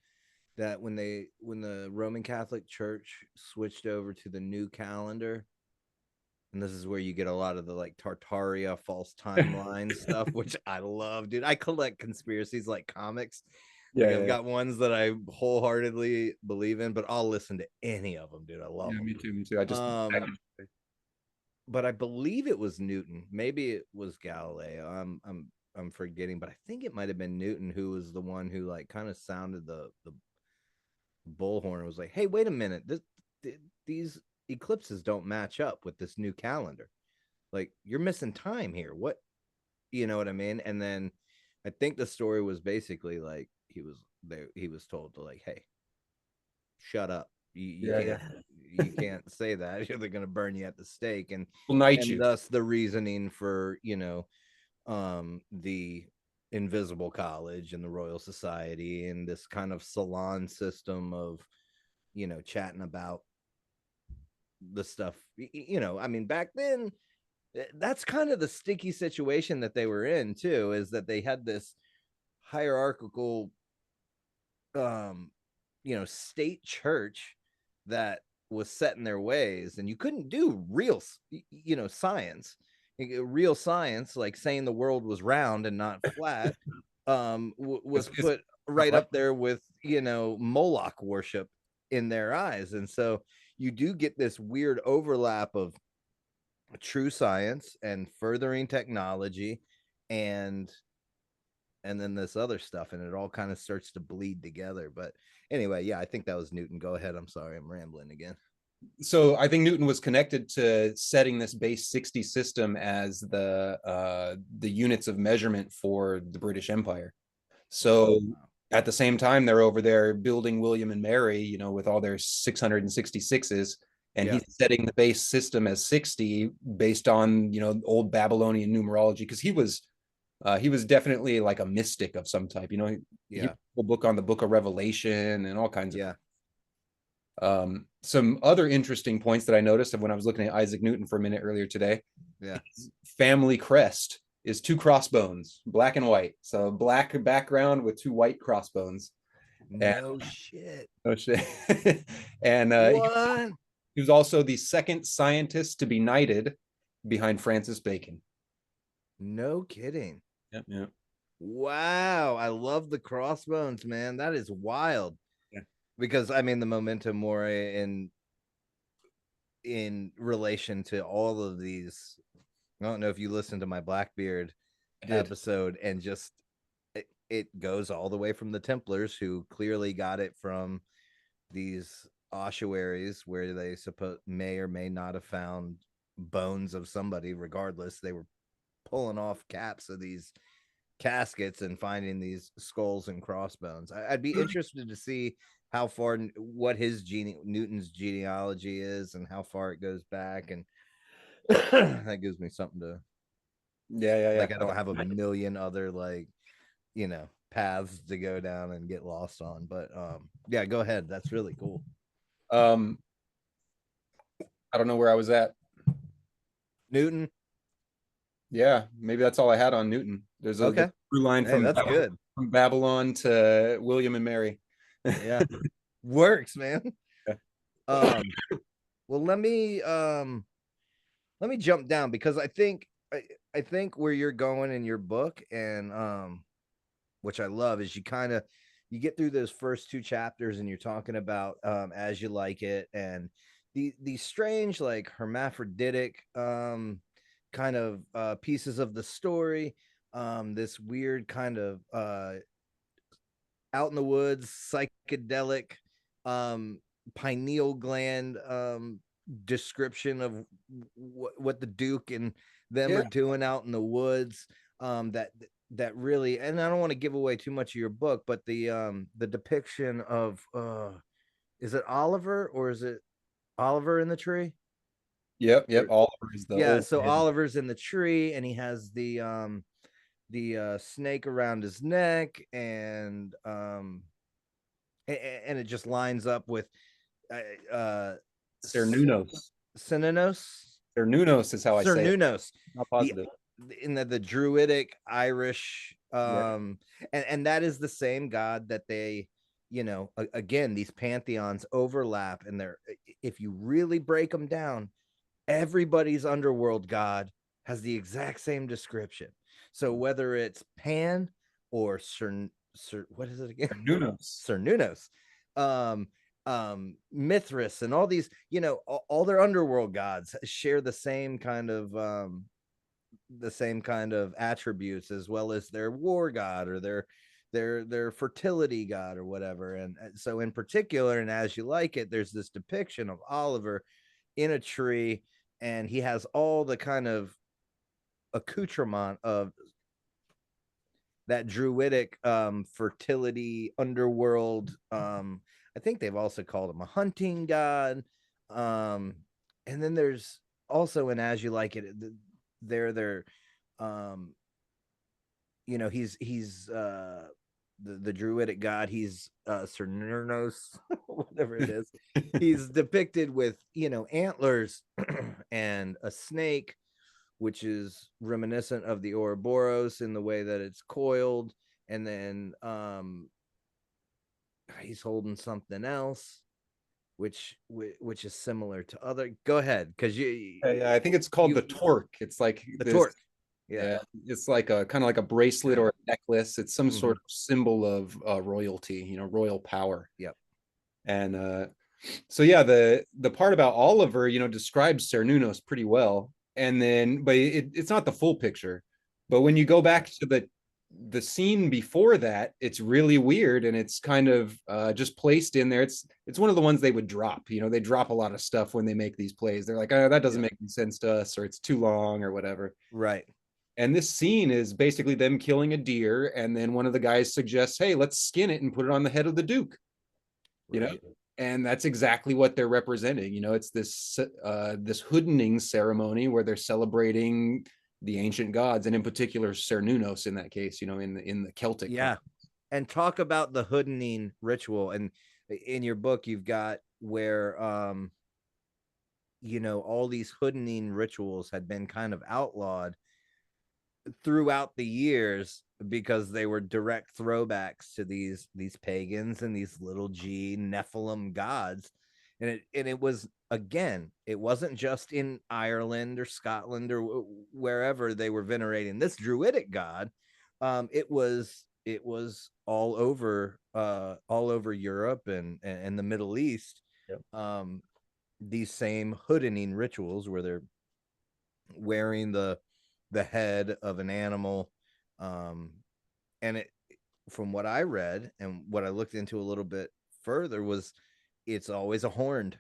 that when the Roman Catholic Church switched over to the new calendar, and this is where you get a lot of the like Tartaria false timeline stuff, which I love, dude. I collect conspiracies like comics. Yeah, Like yeah, I've yeah. got ones that I wholeheartedly believe in, but I'll listen to any of them, dude. I love Yeah, them. me too, me too. I just But I believe it was Newton. Maybe it was Galileo. I'm forgetting, but I think it might have been Newton who was the one who like kind of sounded the bullhorn. It was like, hey, wait a minute, these eclipses don't match up with this new calendar. Like you're missing time here. What, you know what I mean? And then I think the story was basically like he was there. He was told to like, hey, shut up. You yeah, yeah. can't you can't say that. They're gonna burn you at the stake. Will knight And you. thus the reasoning for the Invisible College and the Royal Society and this kind of salon system of chatting about the stuff. I mean, back then that's kind of the sticky situation that they were in too, is that they had this hierarchical state church that was set in their ways, and you couldn't do real science. Real science, like saying the world was round and not flat, was It's put right up there with Moloch worship in their eyes. And so you do get this weird overlap of true science and furthering technology, and then this other stuff, and it all kind of starts to bleed together. But anyway, yeah, I think that was Newton. Go ahead. I'm sorry, I'm rambling again. So I think Newton was connected to setting this base 60 system as the units of measurement for the British Empire. So at the same time, they're over there building William and Mary, you know, with all their 666s, and Yeah. he's setting the base system as 60 based on, you know, old Babylonian numerology, because he was He was definitely like a mystic of some type. He Yeah. wrote a book on the Book of Revelation and all kinds of. Yeah. Some other interesting points that I noticed of when I was looking at Isaac Newton for a minute earlier today. Yeah. His family crest is two crossbones, black and white. So black background with two white crossbones. And No shit. oh shit. And What? he was also the second scientist to be knighted behind Francis Bacon. No kidding. Yep, yeah. Wow. I love the crossbones, man. That is wild. Yeah. Because I mean the memento mori in relation to all of these. I don't know if you listened to my Blackbeard episode, and just it goes all the way from the Templars, who clearly got it from these ossuaries where they may or may not have found bones of somebody. Regardless, they were pulling off caps of these caskets and finding these skulls and crossbones. I'd be interested to see how far, what his Newton's genealogy is and how far it goes back, and that gives me something to, yeah. like, I don't have a million other, like, paths to go down and get lost on, but yeah, go ahead. That's really cool. I don't know where I was at. Newton. Yeah, maybe that's all I had on Newton. There's a Okay. through line Hey, from that's good. From Babylon to William and Mary. Yeah. Works, man. Yeah. Well, let me jump down, because I think where you're going in your book, and which I love, is you get through those first two chapters and you're talking about As You Like It, and these strange, like, hermaphroditic kind of pieces of the story, this weird kind of out in the woods psychedelic pineal gland description of what the Duke and them are doing out in the woods, that really, and I don't want to give away too much of your book, but the depiction of is it Oliver, or is it Oliver in the tree? Yep. Oliver is the old So man. Oliver's in the tree, and he has the snake around his neck, and it just lines up with Cernunnos. Cernunnos Is how I say it. Cernunnos. Not positive. In the Druidic Irish, and that is the same god that they, again, these pantheons overlap, and they're, if you really break them down, everybody's underworld god has the exact same description. So whether it's Pan or what is it again? Cernunnos, Mithras, and all these, all their underworld gods share the same kind of attributes, as well as their war god, or their fertility god, or whatever. And so in particular, and As You Like It, there's this depiction of Oliver in a tree, and he has all the kind of accoutrement of that druidic fertility underworld. I think they've also called him a hunting god. And then there's also in As You Like It, they're he's the druidic god. He's Cernunnos, whatever it is. He's depicted with antlers and a snake, which is reminiscent of the Ouroboros in the way that it's coiled, and then he's holding something else, which is similar to other. Go ahead, because I think it's called the torque. It's like the torque. Yeah, it's like a kind of like a bracelet or a necklace. It's some sort of symbol of royalty, royal power. Yep. And so yeah, the part about Oliver, describes Cernunnos pretty well. And then, but it's not the full picture. But when you go back to the scene before that, it's really weird, and it's kind of just placed in there. It's one of the ones they would drop. They drop a lot of stuff when they make these plays. They're like, oh, that doesn't make any sense to us, or it's too long, or whatever. Right. And this scene is basically them killing a deer, and then one of the guys suggests, hey, let's skin it and put it on the head of the Duke. Right. And that's exactly what they're representing. It's this this hoodening ceremony where they're celebrating the ancient gods, and in particular Cernunnos in that case, in the Celtic Yeah. And talk about the hoodening ritual. And in your book, you've got where all these hoodening rituals had been kind of outlawed throughout the years because they were direct throwbacks to these pagans and these little g Nephilim gods. And it was, again, it wasn't just in Ireland or Scotland or wherever they were venerating this druidic god. It was all over Europe and the Middle East. Yep. These same hoodening rituals where they're wearing the head of an animal. And it, from what I read and what I looked into a little bit further, was it's always a horned,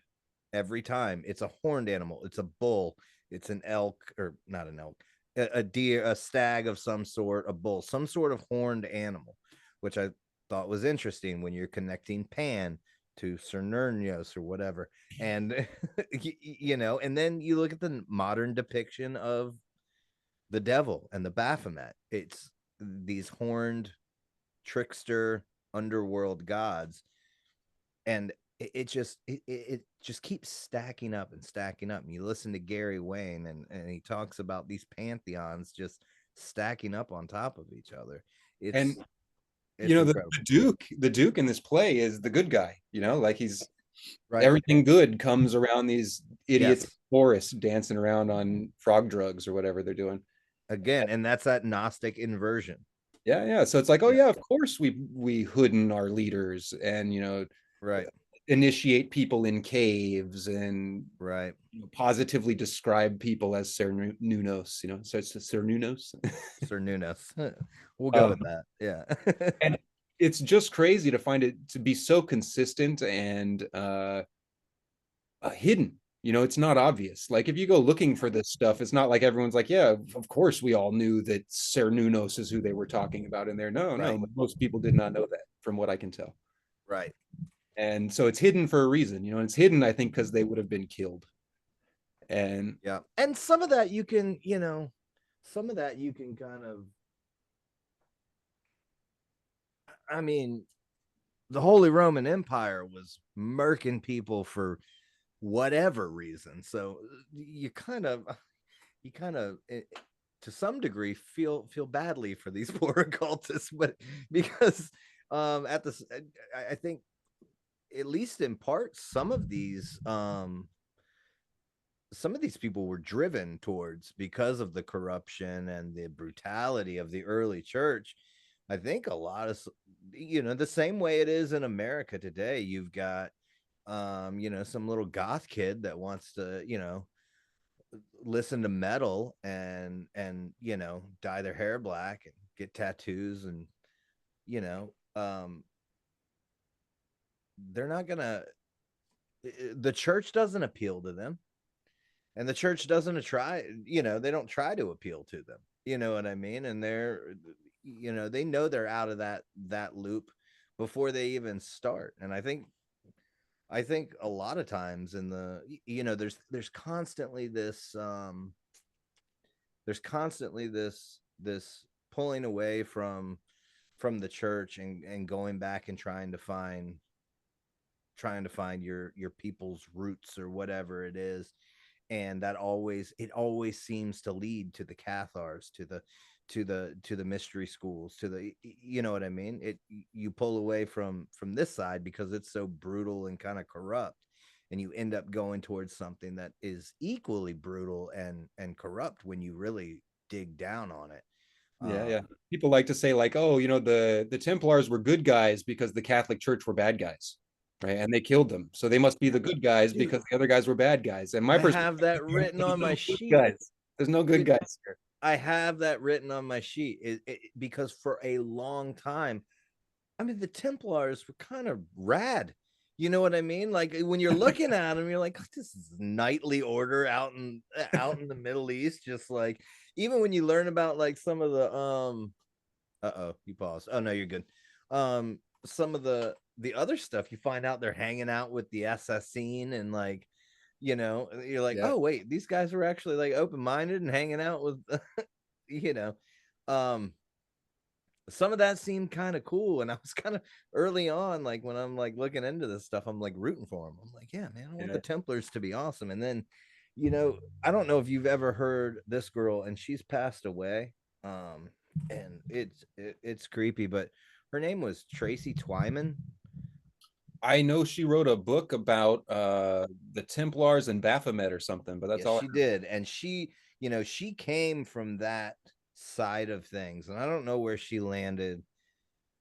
every time. It's a horned animal. It's a bull. It's an elk, or not an elk, a deer, a stag of some sort, a bull, some sort of horned animal, which I thought was interesting when you're connecting Pan to Cernunnos or whatever. And and then you look at the modern depiction of the devil and the Baphomet. It's these horned trickster underworld gods, and it just keeps stacking up and stacking up. And you listen to Gary Wayne, and he talks about these pantheons just stacking up on top of each other. And It's the incredible. Duke in this play is the good guy, like he's Right. everything good comes around these idiots Yes. Forest dancing around on frog drugs or whatever they're doing. Again, and that's that Gnostic inversion. Yeah. So it's like, oh Yeah. yeah, of course we hooden our leaders and Right. initiate people in caves and Right. positively describe people as Cernunnos, so it's Cernunnos. Cernunnos. We'll go um, with that. Yeah. and it's just crazy to find it to be so consistent and hidden. It's not obvious. Like if you go looking for this stuff, it's not like everyone's like, yeah, of course we all knew that Cernunnos is who they were talking about in there. No, Right. no, most people did not know that, from what I can tell. Right. And so it's hidden for a reason, and it's hidden, I think, because they would have been killed. And Yeah. And some of that you can, some of that you can kind of, I mean, the Holy Roman Empire was murking people for whatever reason. So you kind of to some degree feel badly for these poor occultists, but because at this, I think, at least in part, some of these people were driven towards, because of the corruption and the brutality of the early church. I think a lot of, the same way it is in America today. You've got some little goth kid that wants to, listen to metal and dye their hair black and get tattoos, and you know they're not gonna the church doesn't appeal to them, and the church doesn't try, they don't try to appeal to them, you know what I mean? And they know they're out of that loop before they even start. And I think a lot of times in the, there's constantly this pulling away from the church, and going back and trying to find your people's roots or whatever it is. And it always seems to lead to the Cathars, to the mystery schools, to the, you know what I mean? You pull away from this side because it's so brutal and kind of corrupt, and you end up going towards something that is equally brutal and corrupt when you really dig down on it. yeah. People like to say like, oh, the Templars were good guys because the Catholic Church were bad guys, right? And they killed them, so they must be the good guys Dude, because the other guys were bad guys. And my I perspective, have that written on there's my no good sheet. guys. There's no good Dude, guys here. I have that written on my sheet, because for a long time, I mean, the Templars were kind of rad. You know what I mean? Like when you're looking at them, you're like, oh, this is knightly order out in the Middle East. Just like, even when you learn about like some of the you paused. Oh no, you're good. Some of the other stuff, you find out they're hanging out with the Assassin, and like, You know, you're like, Yeah. oh wait, these guys were actually like open-minded and hanging out with you know. Um some of that seemed kind of cool, and I was kind of early on, like when I'm like looking into this stuff, I'm like rooting for them. I'm like, yeah, man, I want the Yeah. Templars to be awesome. And then, I don't know if you've ever heard this girl, and she's passed away. And it's creepy, but her name was Tracy Twyman. I know she wrote a book about the Templars and Baphomet or something, but that's Yes, all I she did. And she came from that side of things. And I don't know where she landed,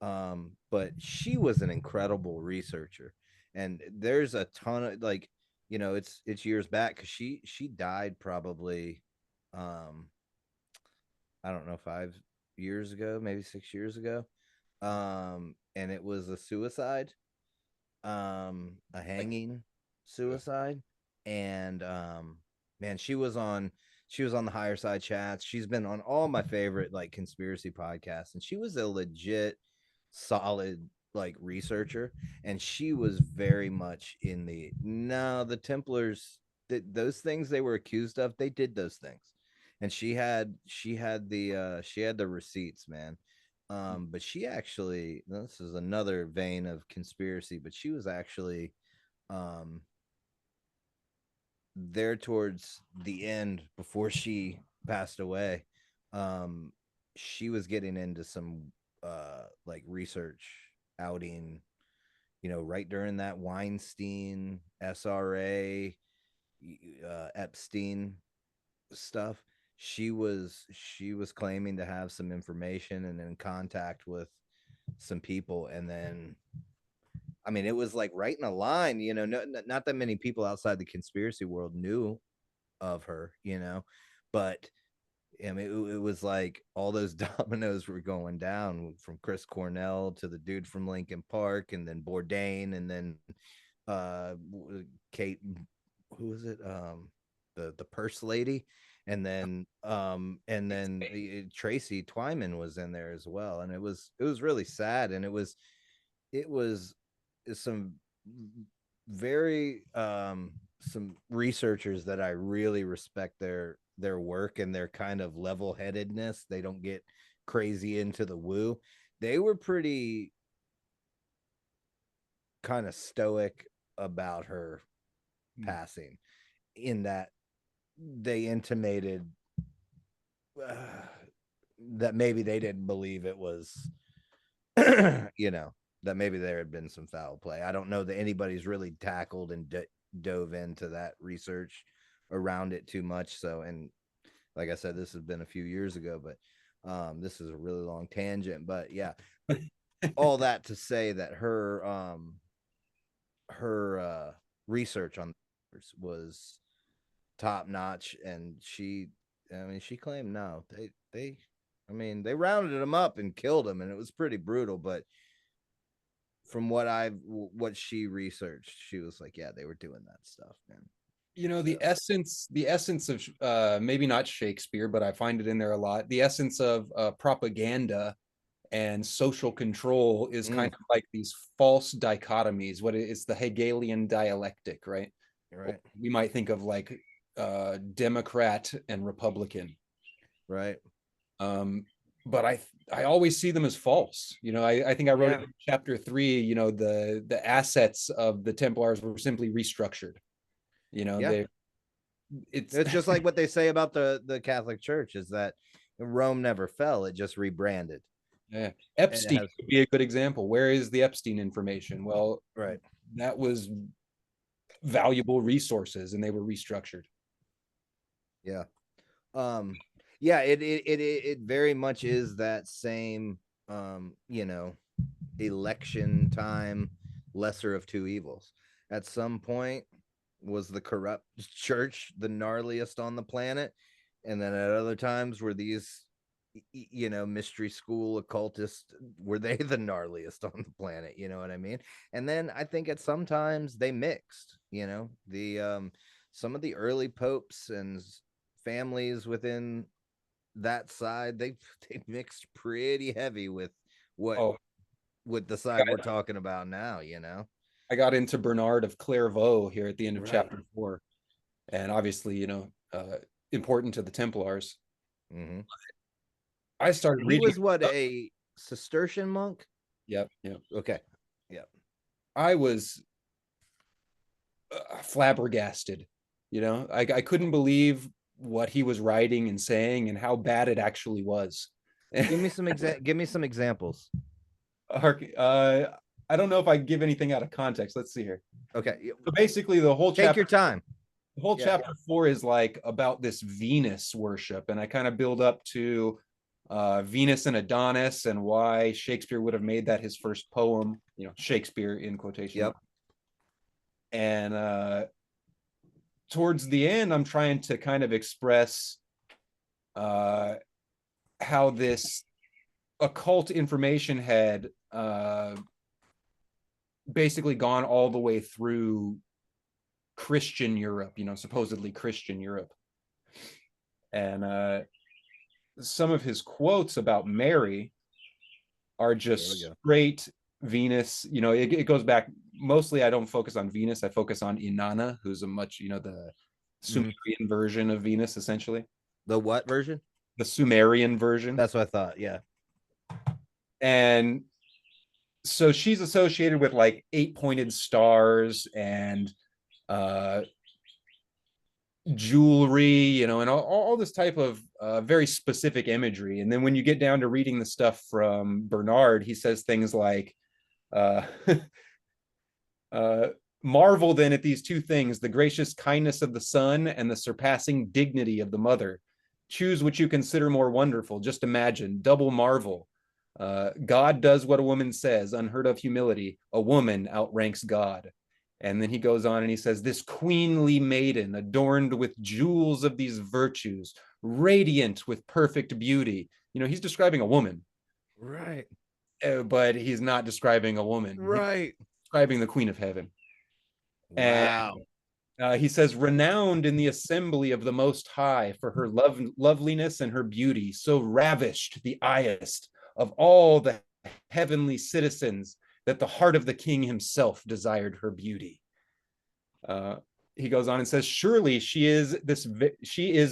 but she was an incredible researcher. And there's a ton of like, it's years back because she died probably, um, I don't know, 5 years ago, maybe 6 years ago. And it was a suicide, a like. hanging suicide. And man, she was on the Higher Side Chats. She's been on all my favorite like conspiracy podcasts, and she was a legit solid like researcher. And she was very much in the Templars, those things they were accused of, they did those things. And she had the receipts, man. But she actually, this is another vein of conspiracy, but she was actually um there towards the end before she passed away. Um she was getting into some like research outing, right during that Weinstein, SRA, Epstein stuff. She was claiming to have some information and in contact with some people. And then, I mean, it was like right in a line, not that many people outside the conspiracy world knew of her, but I mean, it was like all those dominoes were going down, from Chris Cornell to the dude from Lincoln Park, and then Bourdain, and then uh Kate, who was it? The purse lady. And then Tracy Twyman was in there as well. And it was really sad. And it was some very some researchers that I really respect their work and their kind of level-headedness. They don't get crazy into the woo. They were pretty kind of stoic about her passing, in that they intimated uh, that maybe they didn't believe it was you know that maybe there had been some foul play. I don't know that anybody's really tackled and dove into that research around it too much. So, and like I said, this has been a few years ago, but this is a really long tangent. But yeah, all that to say that her research on was top notch. And she claimed, no, they rounded him up and killed him, and it was pretty brutal. But from what she researched, she was like, yeah, they were doing that stuff, man. So The essence of maybe not Shakespeare, but I find it in there a lot. The essence of propaganda and social control is kind mm, of like these false dichotomies. It's the Hegelian dialectic, right? right, We might think of like Democrat and Republican. right, But I always see them as false. I think I wrote it yeah, in chapter 3. The assets of the Templars were simply restructured. yeah. They it's It's just like what they say about the Catholic Church, is that Rome never fell; it just rebranded. yeah. And it Epstein has, would be a good example. Where is the Epstein information? Well, right, that was valuable resources and they were restructured. yeah. um yeah, it very much is that same, election time, lesser of two evils. At some point, was the corrupt church the gnarliest on the planet, and then at other times were these mystery school occultists, were they the gnarliest on the planet, you know what I mean? And then I think at sometimes they mixed, the some of the early popes and families within that side, they mixed pretty heavy with what Oh, with the side we're talking about now. I got into Bernard of Clairvaux here at the end of Right. chapter 4. and obviously, important to the Templars. Mm-hmm. I started He reading. was what, a Cistercian monk? Yep, yep. Okay. Yep. I was flabbergasted. I couldn't believe what he was writing and saying and how bad it actually was. Give me some examples. I don't know if I give anything out of context. Let's see here. Okay. So basically, the whole Take chapter, your time. the whole Yeah. chapter 4 is like about this Venus worship, and I kind of build up to Venus and Adonis and why Shakespeare would have made that his first poem. Shakespeare in quotation. Yep. And towards the end, I'm trying to kind of express how this occult information had basically gone all the way through Christian Europe, supposedly Christian Europe. And some of his quotes about Mary are just straight Venus. It goes back. Mostly, I don't focus on Venus. I focus on Inanna, who's a much, the Sumerian version of Venus, essentially. The what version? The Sumerian version. That's what I thought. Yeah. And so she's associated with like 8-pointed stars and jewelry, and all this type of very specific imagery. And then when you get down to reading the stuff from Bernard, he says things like, uh, marvel then at these two things, the gracious kindness of the son and the surpassing dignity of the mother. Choose which you consider more wonderful. Just imagine, double marvel. God does what a woman says, unheard of humility. A woman outranks God. And then he goes on and he says, this queenly maiden adorned with jewels of these virtues, radiant with perfect beauty. He's describing a woman. Right. But he's not describing a woman. Right. He's describing the Queen of Heaven. Wow. And he says, renowned in the assembly of the Most High for her loveliness and her beauty, so ravished the eyest of all the heavenly citizens that the heart of the king himself desired her beauty. He goes on and says, surely she is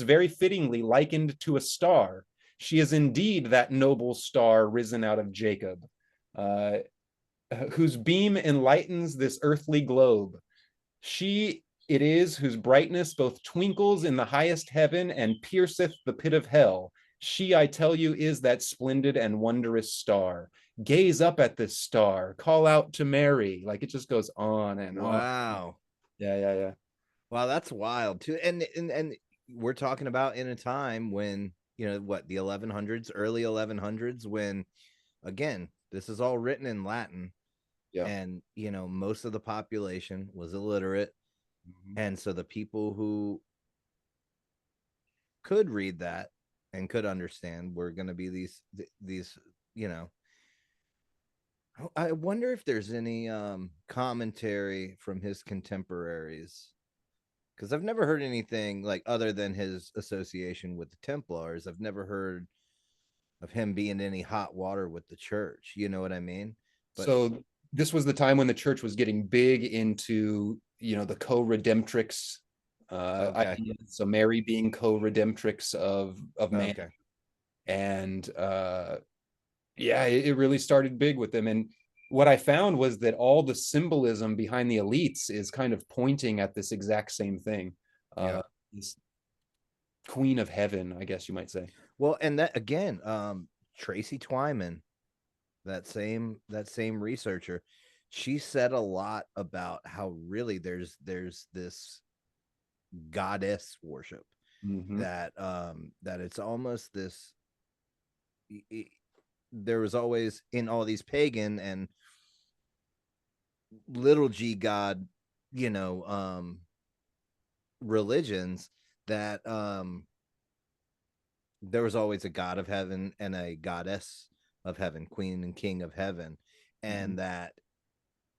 very fittingly likened to a star. She is indeed that noble star risen out of Jacob, whose beam enlightens this earthly globe. She it is whose brightness both twinkles in the highest heaven and pierceth the pit of hell. She, I tell you, is that splendid and wondrous star. Gaze up at this star, call out to Mary. Like, it just goes on and on. Wow. Yeah. Wow, that's wild too. And we're talking about in a time when, the 1100s, early 1100s, when, again, this is all written in Latin. Yeah. And, most of the population was illiterate. Mm-hmm. And so the people who could read that and could understand were going to be these, I wonder if there's any commentary from his contemporaries, because I've never heard anything like, other than his association with the Templars. I've never heard of him being any hot water with the church. You know what I mean? But so this was the time when the church was getting big into, the co-redemptrix idea. So Mary being co-redemptrix of man. Okay. And it really started big with them. And what I found was that all the symbolism behind the elites is kind of pointing at this exact same thing. This Queen of Heaven, I guess you might say. Well, and that again, Tracy Twyman, that same researcher, she said a lot about how really there's this goddess worship, that it's almost this. There was always, in all these pagan and little g god, religions, that there was always a god of heaven and a goddess of heaven, queen and king of heaven, and that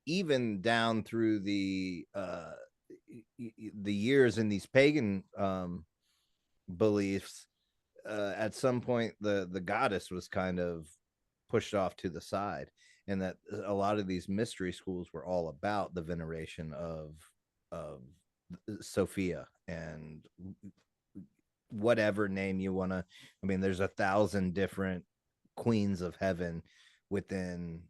even down through the years in these pagan beliefs, at some point the goddess was kind of pushed off to the side, and that a lot of these mystery schools were all about the veneration of Sophia and whatever name you want to. I mean, there's 1,000 different queens of heaven within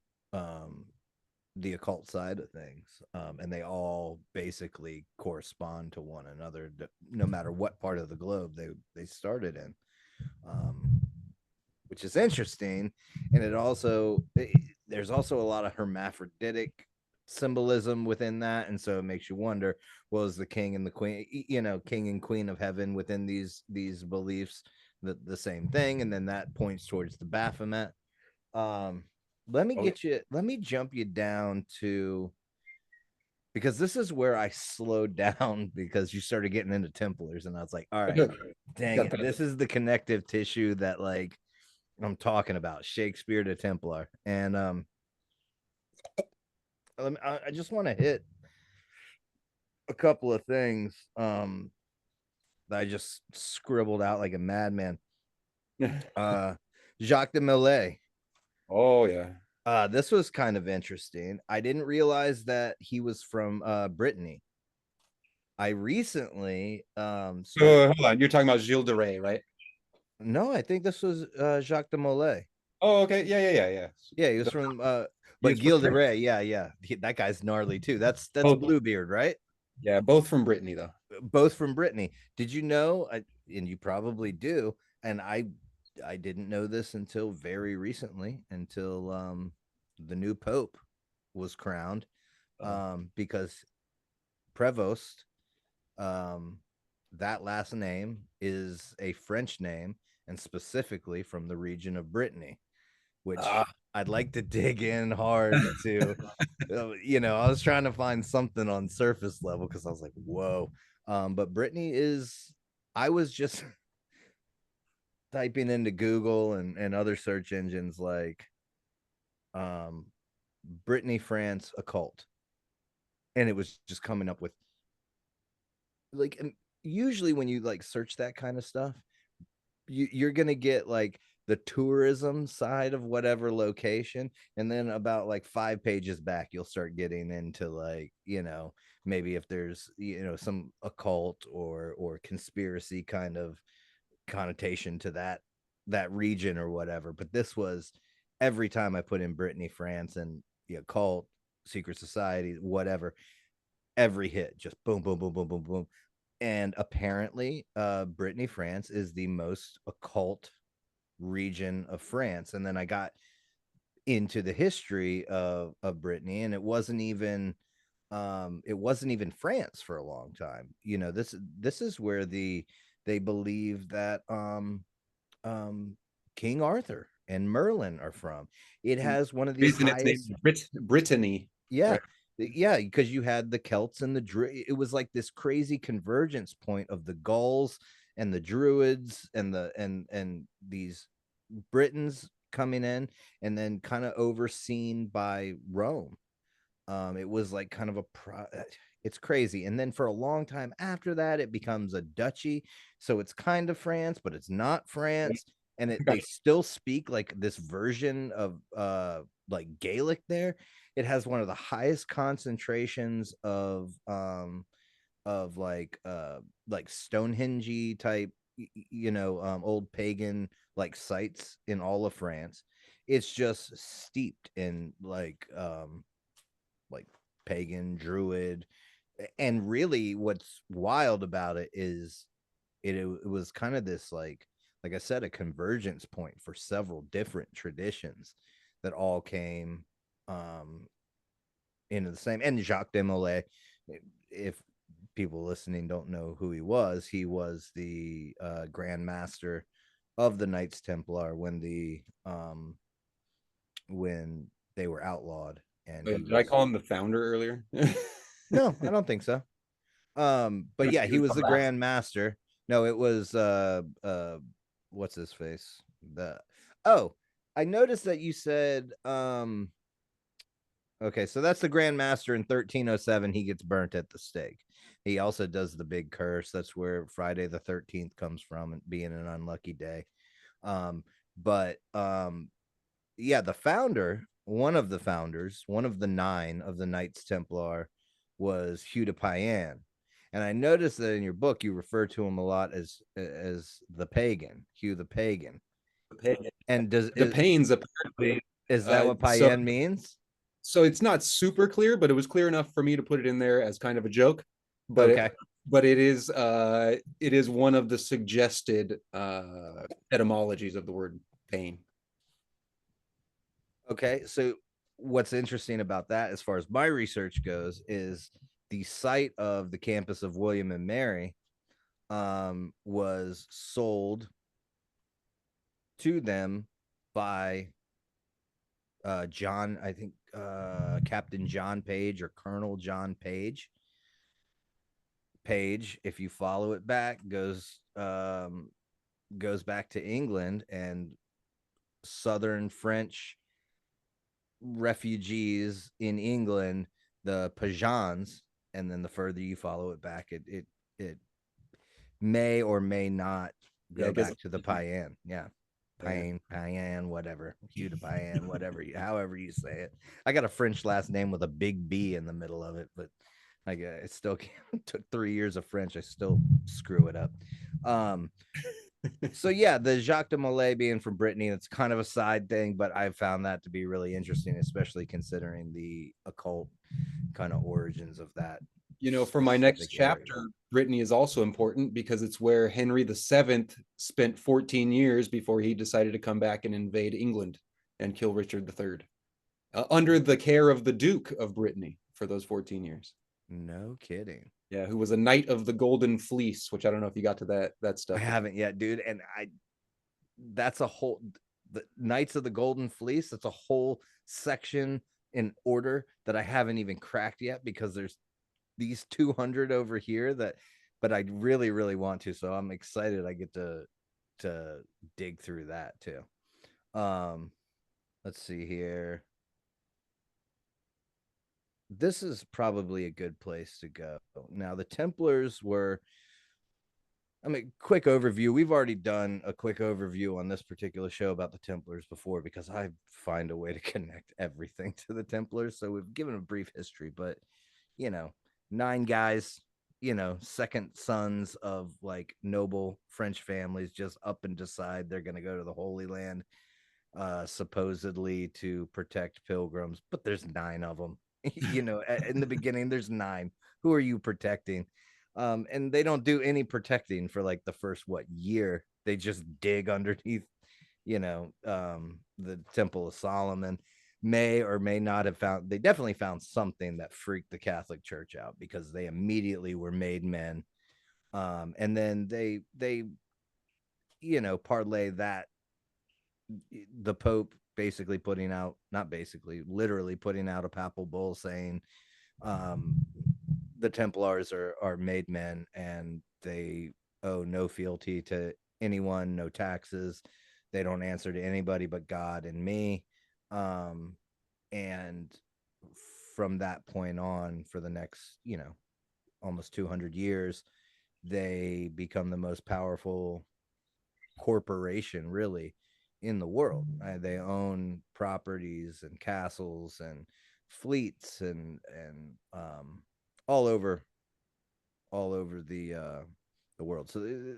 the occult side of things, and they all basically correspond to one another, no matter what part of the globe they started in, um, which is interesting. And there's also a lot of hermaphroditic symbolism within that, and so it makes you wonder, was the king and the queen, king and queen of heaven within these beliefs the same thing? And then that points towards the Baphomet. um Oh, let me jump you down to, because this is where I slowed down because you started getting into Templars, and I was like, all right, yeah. dang it, this is the connective tissue that, like, I'm talking about, Shakespeare to Templar. And I just want to hit a couple of things that I just scribbled out like a madman. Uh, Jacques de Molay. Oh yeah. This was kind of interesting. I didn't realize that he was from Brittany. I recently started. Hold on. You're talking about Gilles de Rais, right? No, I think this was Jacques de Molay. Oh, okay. Yeah. Yeah, he was The- from he but is from Gilles de Brittany. Rais, yeah. That guy's gnarly too. That's Both, Bluebeard, right? yeah, both from Brittany though. Both from Brittany. Did you know? And you probably do. And I didn't know this until very recently, until the new pope was crowned, Uh, because Prevost, um, that last name is a French name, and specifically from the region of Brittany, which ah, I'd like to dig in hard to. I was trying to find something on surface level because I was like, whoa. But Brittany is, I was just typing into Google and other search engines like um, Brittany, France, occult. And it was just coming up with, like, and usually when you like search that kind of stuff, you're gonna get like the tourism side of whatever location, and then about like 5 pages back you'll start getting into, like, maybe if there's some occult or conspiracy kind of connotation to that region or whatever. But this was, every time I put in Brittany, France, and the occult, secret society, whatever, every hit just boom, boom, boom, boom, boom, boom. And apparently Brittany, France is the most occult region of France. And then I got into the history of Brittany, and it wasn't even France for a long time. This is where they believe that King Arthur and Merlin are from. It has one of the reason it's highest. named Brittany, Yeah. right? Yeah, because you had the Celts and it was like this crazy convergence point of the Gauls and the Druids and these Britons coming in, and then kind of overseen by Rome. It was like kind of it's crazy. And then for a long time after that, it becomes a duchy. So it's kind of France, but it's not France. And they still speak like this version of like Gaelic there. It has one of the highest concentrations of like Stonehenge type, old pagan like sites in all of France. It's just steeped in like pagan, druid. And really what's wild about it is it was kind of this, like I said, a convergence point for several different traditions that all came um into the same. And Jacques de Molay, if people listening don't know who he was the grand master of the Knights Templar when they were outlawed. And he Did I was, call him the founder earlier? no, I don't think so. But yeah, He he was was the the last. grand master. No, it was what's his face? The Oh, I noticed that you said okay, so that's the grand master in 1307. He gets burnt at the stake. He also does the big curse. That's where Friday the 13th comes from, and being an unlucky day. Um, but yeah, the founder, one of the founders, one of the nine of the Knights Templar was Hugh de Payan. And I noticed that in your book you refer to him a lot as the pagan, Hugh the pagan. And The pains apparently. is that what So pagan means? so it's not super clear, but it was clear enough for me to put it in there as kind of a joke. But Okay. it is one of the suggested etymologies of the word pain. Okay. So what's interesting about that, as far as my research goes, is the site of the campus of William and Mary was sold to them by John, I think Captain John Page or Colonel John Page. Page, if you follow it back, goes back to England, and Southern French refugees in England, the Pajans, and then the further you follow it back, it may or may not go back to the Payan. Yeah. Payan, whatever. Hugh to Payan, whatever, however you say it. I got a French last name with a big B in the middle of it, but it still took 3 years of French. I still screw it up. So yeah, the Jacques de Molay being from Brittany, it's kind of a side thing, but I found that to be really interesting, especially considering the occult kind of origins of that. For my next chapter, Brittany is also important because it's where Henry VII spent 14 years before he decided to come back and invade England and kill Richard III, under the care of the Duke of Brittany for those 14 years. No kidding. Yeah, who was a Knight of the Golden Fleece, which I don't know if you got to that stuff. I haven't yet, dude. And that's a whole, the Knights of the Golden Fleece, that's a whole section in order that I haven't even cracked yet, because there's these 200 over here but I really, really want to. So I'm excited I get to dig through that too. Let's see here. This is probably a good place to go. Now, the Templars were, quick overview. We've already done a quick overview on this particular show about the Templars before, because I find a way to connect everything to the Templars. So we've given a brief history, but 9 guys, second sons of like noble French families, just up and decide they're going to go to the Holy Land, supposedly to protect pilgrims. But there's 9 of them. In the beginning, there's 9. Who are you protecting? And they don't do any protecting for like the first year. They just dig underneath, the Temple of Solomon. May or may not have found, they definitely found something that freaked the Catholic Church out, because they immediately were made men. And then they parlay that, the Pope basically putting out, not basically, literally putting out a papal bull saying the Templars are made men, and they owe no fealty to anyone, no taxes. They don't answer to anybody but God and me. And from that point on, for the next, almost 200 years, they become the most powerful corporation really in the world. They own properties and castles and fleets and all over the world. So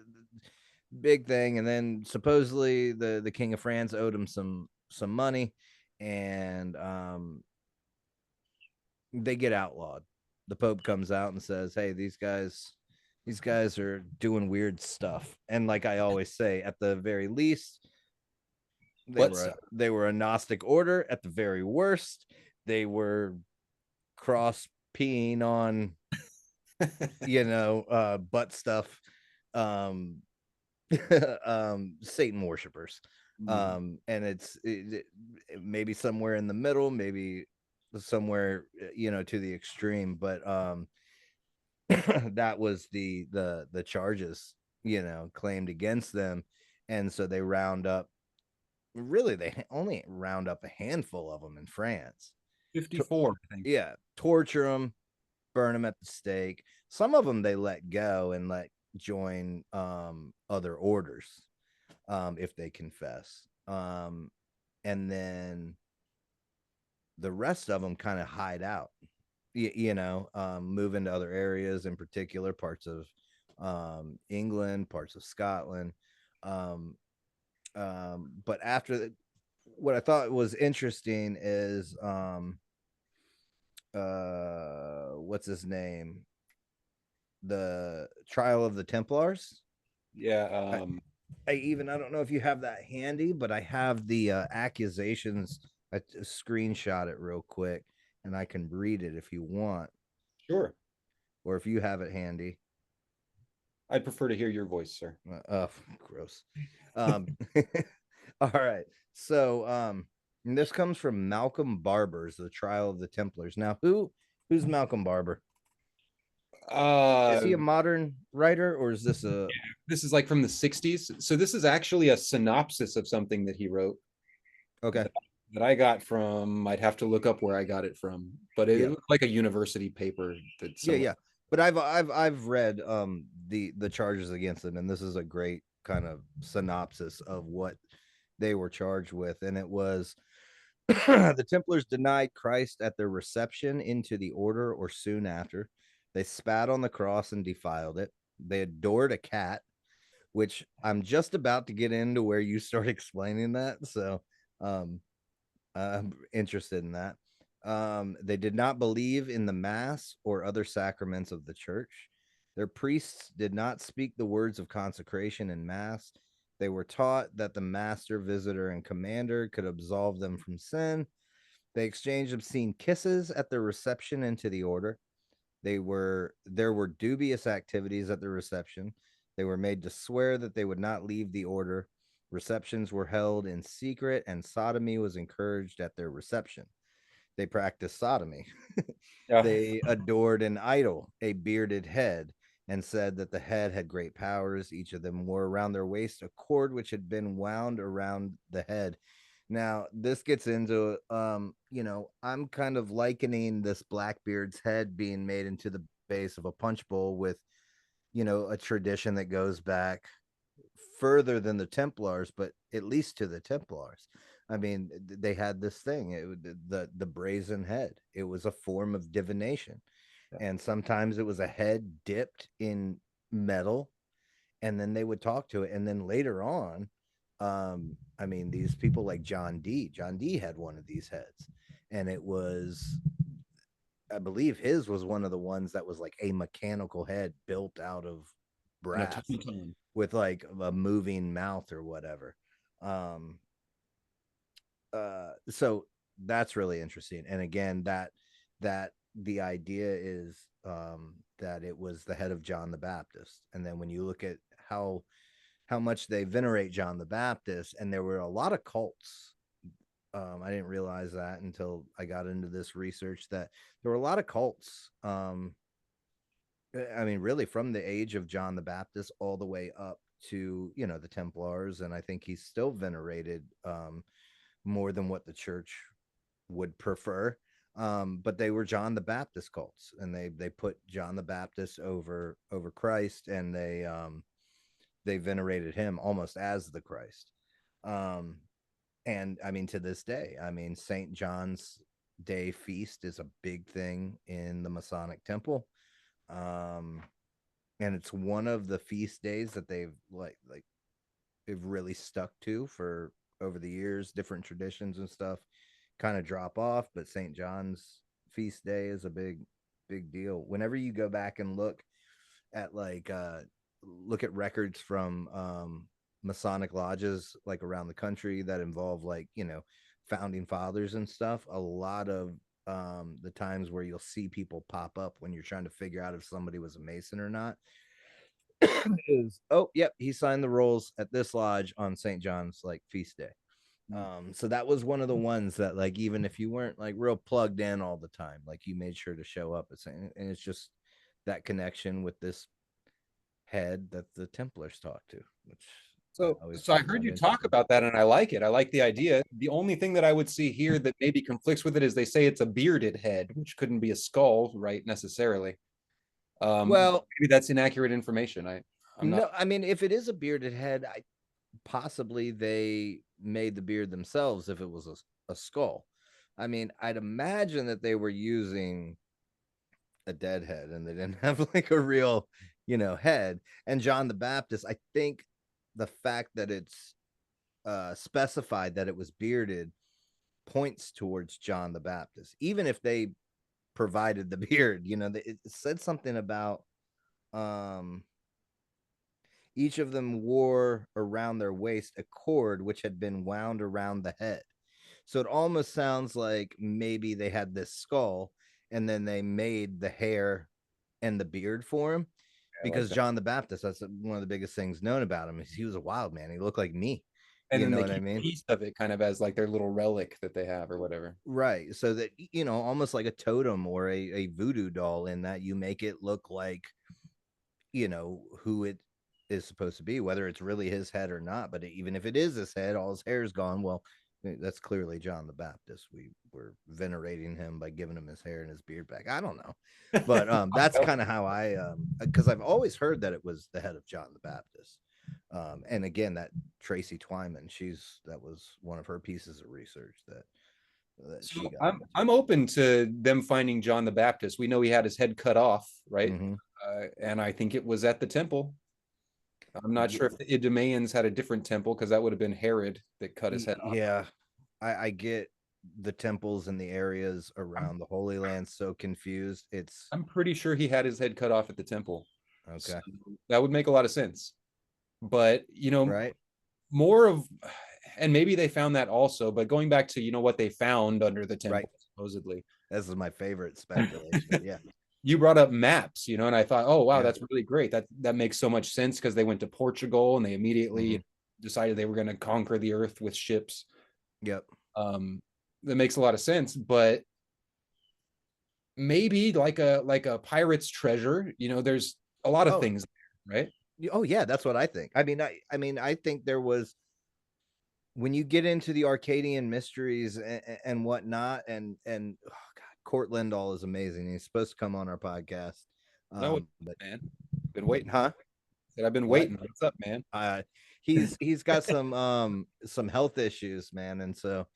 big thing. And then supposedly the King of France owed him some money, and they get outlawed. The Pope comes out and says, hey, these guys are doing weird stuff. And like I always say, at the very least, they were a Gnostic order. At the very worst, they were cross peeing on butt stuff, Satan worshipers. And it's maybe somewhere in the middle, maybe somewhere to the extreme, but that was the charges claimed against them. And so they only round up a handful of them in France. 54, I think. Yeah, torture them, burn them at the stake. Some of them they let go and let join other orders if they confess. And then the rest of them kind of hide out. move into other areas, in particular parts of England, parts of Scotland. Um, but what I thought was interesting is what's his name? The trial of the Templars. Yeah. I, I don't know if you have that handy, but I have the accusations. I screenshot it real quick, and I can read it if you want, Sure. or if you have it handy. I'd prefer to hear your voice, sir. Gross. Um, all right. So, and this comes from Malcolm Barber's The Trial of the Templars. Now, who's Malcolm Barber? Is Uh, he a modern writer, or is this a this is like from the 60s. So this is actually a synopsis of something that he wrote okay? that, that I got from, I'd have to look up where I got it from, but it Yeah, looked like a university paper that yeah, someone. yeah. But I've read the charges against them, and this is a great kind of synopsis of what they were charged with, and it was the Templars denied Christ at their reception into the order or soon after. They spat on the cross and defiled it. They adored a cat, which I'm just about to get into where you start explaining that. So um, I'm interested in that. They did not believe in the Mass or other sacraments of the church. Their priests did not speak the words of consecration in Mass. They were taught that the master, visitor, and commander could absolve them from sin. They exchanged obscene kisses at their reception into the order. There were dubious activities at the reception. They were made to swear that they would not leave the order. Receptions were held in secret, and sodomy was encouraged at their reception. They practiced sodomy. Yeah. They adored an idol, a bearded head, and said that the head had great powers. Each of them wore around their waist a cord which had been wound around the head. Now, this gets into, I'm kind of likening this Blackbeard's head being made into the base of a punch bowl with, a tradition that goes back further than the Templars, but at least to the Templars. I mean, they had this thing, the brazen head. It was a form of divination, and sometimes it was a head dipped in metal, and then they would talk to it, and then later on, I mean, these people like John Dee had one of these heads, and it was, I believe his was one of the ones that was like a mechanical head built out of And a brass automaton. with like a moving mouth or whatever. Um, so that's really interesting. And again, that the idea is that it was the head of John the Baptist. And then when you look at how much they venerate John the Baptist, and there were a lot of cults. I didn't realize that until I got into this research that there were a lot of cults. I mean, really, from the age of John the Baptist all the way up to the Templars, and I think he's still venerated more than what the church would prefer. But they were John the Baptist cults, and they put John the Baptist over Christ, and they venerated him almost as the Christ. Um, and I mean, to this day, I mean, Saint John's Day feast is a big thing in the Masonic Temple. Um, and it's one of the feast days that they've like they've really stuck to for over the years. Different traditions and stuff kind of drop off, but St. John's feast day is a big deal. Whenever you go back and at look at records from Masonic lodges like around the country that involve like, founding fathers and stuff, a lot of the times where you'll see people pop up when you're trying to figure out if somebody was a Mason or not is, oh yep, he signed the rolls at this lodge on St. John's like feast day. So that was one of the ones that, like, even if you weren't like real plugged in all the time, like you made sure to show up and it's just that connection with this head that the Templars talked to, which I So, always so I heard found you talk interesting. about that, and I like it. I like the idea. The only thing that I would see here that maybe conflicts with it is they say it's a bearded head, which couldn't be a skull, right? Necessarily. Well, Maybe that's inaccurate information. I'm not. no, I mean, if it is a bearded head, possibly they made the beard themselves if it was a skull. I mean, I'd imagine that they were using a dead head, and they didn't have like a real, head. And John the Baptist, I think the fact that it's specified that it was bearded points towards John the Baptist, even if they provided the beard. It said something about um each of them wore around their waist a cord which had been wound around the head. So it almost sounds like maybe they had this skull and then they made the hair and the beard for him, I like because that. John the Baptist, that's one of the biggest things known about him, is he was a wild man. He looked like me. And You then know they what I keep a mean? piece of it kind of as like their little relic that they have or whatever. Right. So that, almost like a totem or a voodoo doll, in that you make it look like, who it is supposed to be, whether it's really his head or not. But even if it is his head, all his hair is gone. Well, that's clearly John the Baptist. We were venerating him by giving him his hair and his beard back. I don't know. But that's kind of how I, because I've always heard that it was the head of John the Baptist. And again, that Tracy Twyman, that was one of her pieces of research that So she got I'm open to them finding John the Baptist. We know he had his head cut off, right? into. And I think it was at the temple. I'm not Yeah, sure if the Idumeans had a different temple because that would have been Herod that cut his head off. yeah. I get the temples and the areas I'm, around the Holy Land so confused. It's I'm pretty sure he had his head cut off at the temple. So okay, that would make a lot of sense. But, right? more of, and maybe they found that also, but going back to, what they found under the Right. temple, supposedly. This is my favorite speculation. Yeah, You brought up maps, and I thought, oh wow, yeah. that's really great. That makes so much sense because they went to Portugal and they Hmm. immediately decided they were going to conquer the earth with ships. Yep. Um, that makes a lot of sense, but maybe like a pirate's treasure. There's a lot of Oh, things there, right? oh yeah. That's what I think. I think there was, when you get into the Arcadian mysteries and whatnot, and oh God, Court Lindahl is amazing. He's supposed to come on our podcast. No, But man, been waiting. huh? Said I've been What? waiting. What's up, man? uh he's got some health issues, man, and so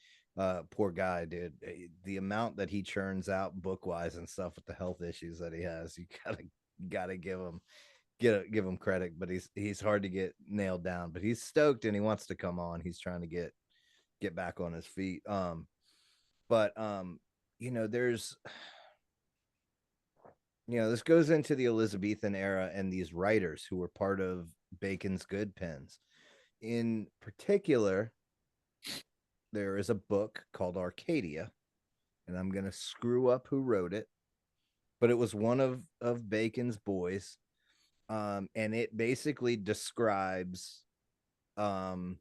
poor guy, dude. The amount that he churns out book wise and stuff with the health issues that he has, you gotta give him credit. But he's hard to get nailed down, but he's stoked and he wants to come on. He's trying to get back on his feet. But there's, this goes into the Elizabethan era and these writers who were part of Bacon's good pens. In particular, there is a book called Arcadia, and I'm going to screw up who wrote it, but it was one of Bacon's boys. And it basically describes um,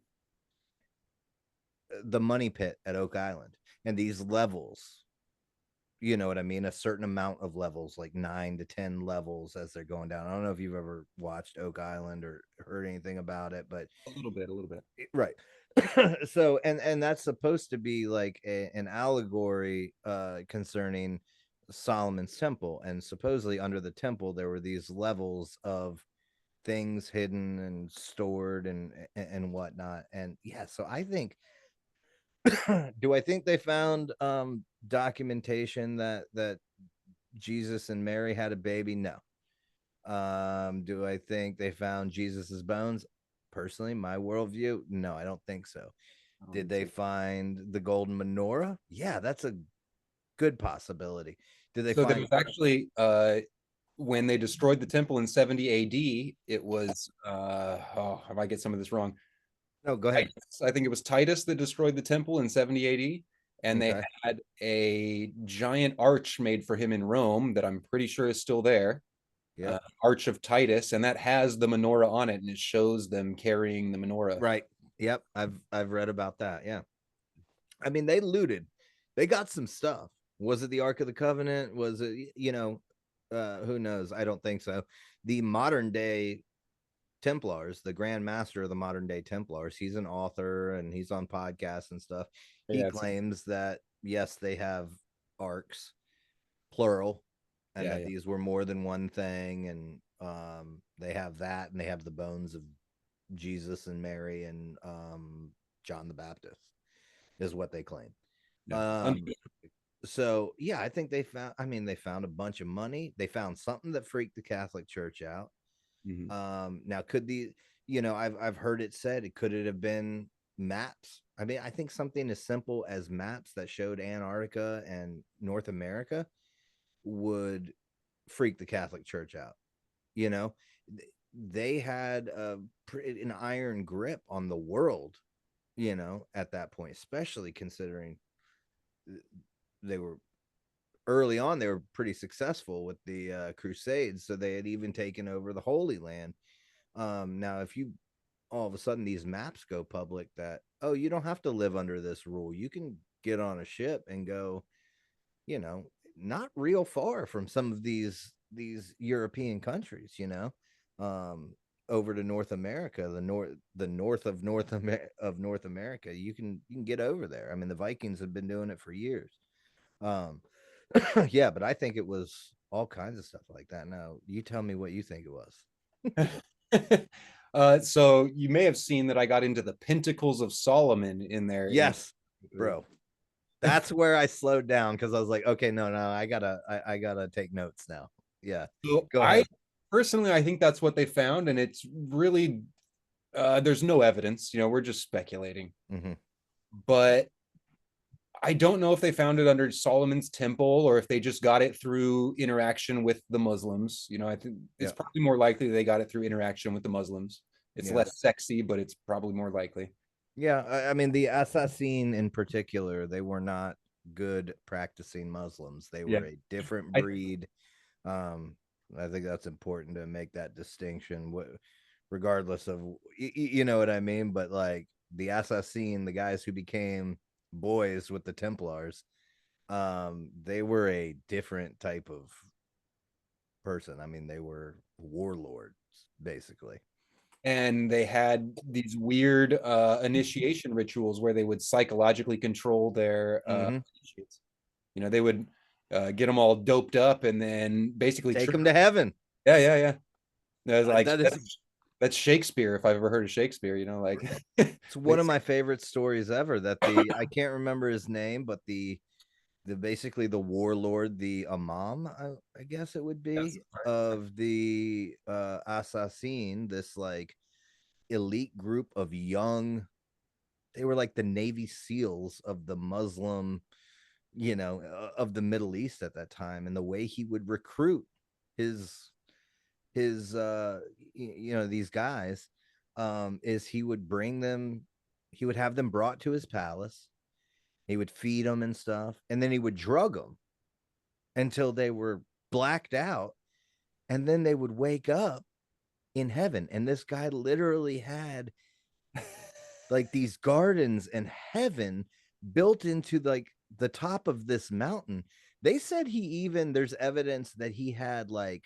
the money pit at Oak Island and these levels. You know what I mean? A certain amount of levels, like 9 to 10 levels as they're going down. I don't know if you've ever watched Oak Island or heard anything about it, but A little bit, a little bit. right. So and that's supposed to be like an allegory concerning Solomon's temple, and supposedly under the temple there were these levels of things hidden and stored and whatnot. And yeah, so I think, do I think they found documentation that Jesus and Mary had a baby? No. Do I think they found Jesus's bones? Personally, my worldview, no, I don't think so. I don't Did think they so. find the golden menorah? Yeah, that's a good possibility. Did they So there find? was actually when they destroyed the temple in 70 AD, it was oh, I might get some of this wrong. No, go ahead. Titus, I think it was Titus that destroyed the temple in 70 AD, and they Okay. had a giant arch made for him in Rome that I'm pretty sure is still there. Yep. Arch of Titus, and that has the menorah on it, and it shows them carrying the menorah. Right. Yep. I've read about that. Yeah. I mean, they looted. They got some stuff. Was it the Ark of the Covenant? Was it, who knows? I don't think so. The modern day Templars, the Grand Master of the modern day Templars, he's an author and he's on podcasts and stuff. He Yeah, claims that yes, they have arcs, plural, and yeah, that yeah. these were more than one thing. And they have that, and they have the bones of Jesus and Mary and John the Baptist, is what they claim. Yeah. Um, So yeah, I think they found a bunch of money. They found something that freaked the Catholic Church out. Mhm. Now could I've heard it said, could it have been maps? I mean, I think something as simple as maps that showed Antarctica and North America would freak the Catholic Church out. You know, they had an iron grip on the world, at that point, especially considering they were early on, they were pretty successful with the Crusades. So they had even taken over the Holy Land. Now, if you all of a sudden these maps go public that, oh, you don't have to live under this rule, you can get on a ship and go, you know, not real far from some of these European countries, um, over to North America, the north of North America. You can get over there. I mean, the Vikings have been doing it for years. Um, yeah, but I think it was all kinds of stuff like that. Now, you tell me what you think it was. So you may have seen that I got into the Pentacles of Solomon in there. Yes, bro. That's where I slowed down because I was like, okay, no, I gotta take notes now. Yeah, So go I ahead. personally, I think that's what they found, and it's really there's no evidence. We're just speculating. Hmm. But I don't know if they found it under Solomon's temple or if they just got it through interaction with the Muslims. I think it's Yeah, probably more likely they got it through interaction with the Muslims. It's yeah, less sexy, but it's probably more likely. yeah. I mean, the assassin in particular, they were not good practicing Muslims. They Yeah. were a different I breed. Um, I think that's important to make that distinction. Regardless of you know what I mean, but like the assassin, the guys who became boys with the Templars, they were a different type of person. I mean, they were warlords basically. and they had these weird initiation rituals where they would psychologically control their Mm-hmm. initiates. They would get them all doped up and then basically Take trick. them to heaven. Yeah, yeah, yeah. That's like That is that's Shakespeare if I've ever heard of Shakespeare. Like it's one of basically, my favorite stories ever. That the I can't remember his name, but the basically the warlord, the imam, I guess it would that's be, of the assassin, this like elite group of young, they were like the Navy SEALs of the Muslim, of the Middle East at that time. And the way he would recruit his these guys, is he would have them brought to his palace, he would feed them and stuff, and then he would drug them until they were blacked out, and then they would wake up in heaven. And this guy literally had like these gardens and heaven built into like the top of this mountain. They said there's evidence that he had like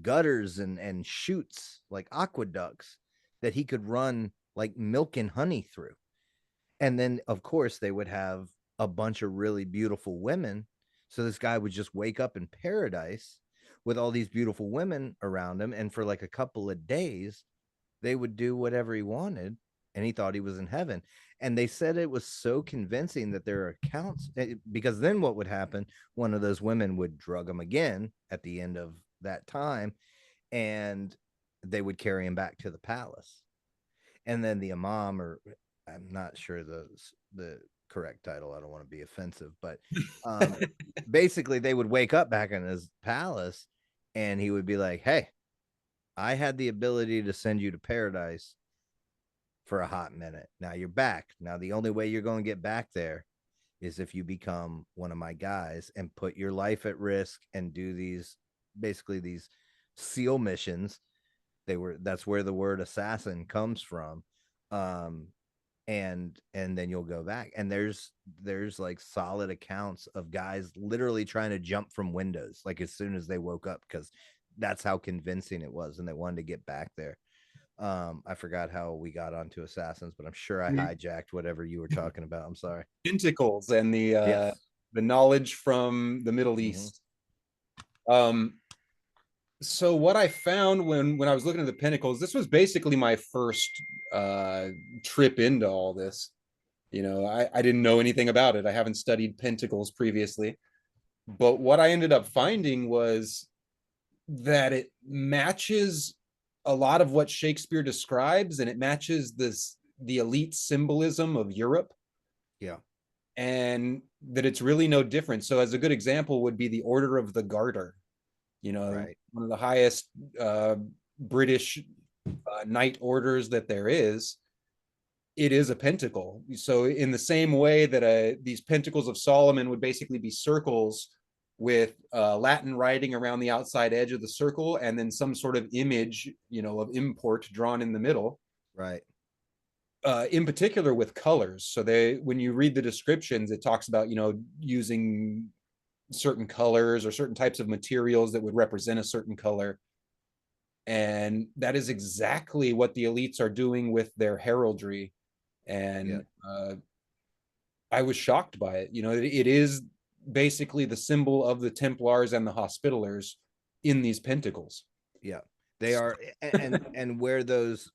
gutters and chutes, like aqueducts, that he could run like milk and honey through. And then of course they would have a bunch of really beautiful women. So this guy would just wake up in paradise with all these beautiful women around him, and for like a couple of days they would do whatever he wanted, and he thought he was in heaven. And they said it was so convincing that there are accounts, because then what would happen, one of those women would drug him again at the end of that time, and they would carry him back to the palace. And then the imam, or I'm not sure the correct title, I don't want to be offensive, but um basically they would wake up back in his palace, and he would be like, hey, I had the ability to send you to paradise for a hot minute. Now you're back. Now the only way you're going to get back there is if you become one of my guys and put your life at risk and do these SEAL missions. That's where the word assassin comes from. Um, and then you'll go back. And there's like solid accounts of guys literally trying to jump from windows like as soon as they woke up, because that's how convincing it was, and they wanted to get back there. I forgot how we got onto assassins, but I'm sure I hijacked whatever you were talking about. I'm sorry. Pentacles and Yes. the knowledge from the Middle Hmm. East. Um, so what I found when I was looking at the Pentacles, this was basically my first trip into all this. You know, I didn't know anything about it. I haven't studied pentacles previously. But what I ended up finding was that it matches a lot of what Shakespeare describes, and it matches the elite symbolism of Europe, Yeah. and that it's really no different. So as a good example would be the Order of the Garter, you know, Right. one of the highest British knight orders that there is. It is a pentacle. So in the same way that these pentacles of Solomon would basically be circles with Latin writing around the outside edge of the circle, and then some sort of image, you know, of import drawn in the middle. Right. In particular with colors. So when you read the descriptions, it talks about, you know, using certain colors or certain types of materials that would represent a certain color. And that is exactly what the elites are doing with their heraldry. Yeah. And I was shocked by it. You know, it is basically the symbol of the Templars and the Hospitallers in these pentacles. Yeah. They are, and where those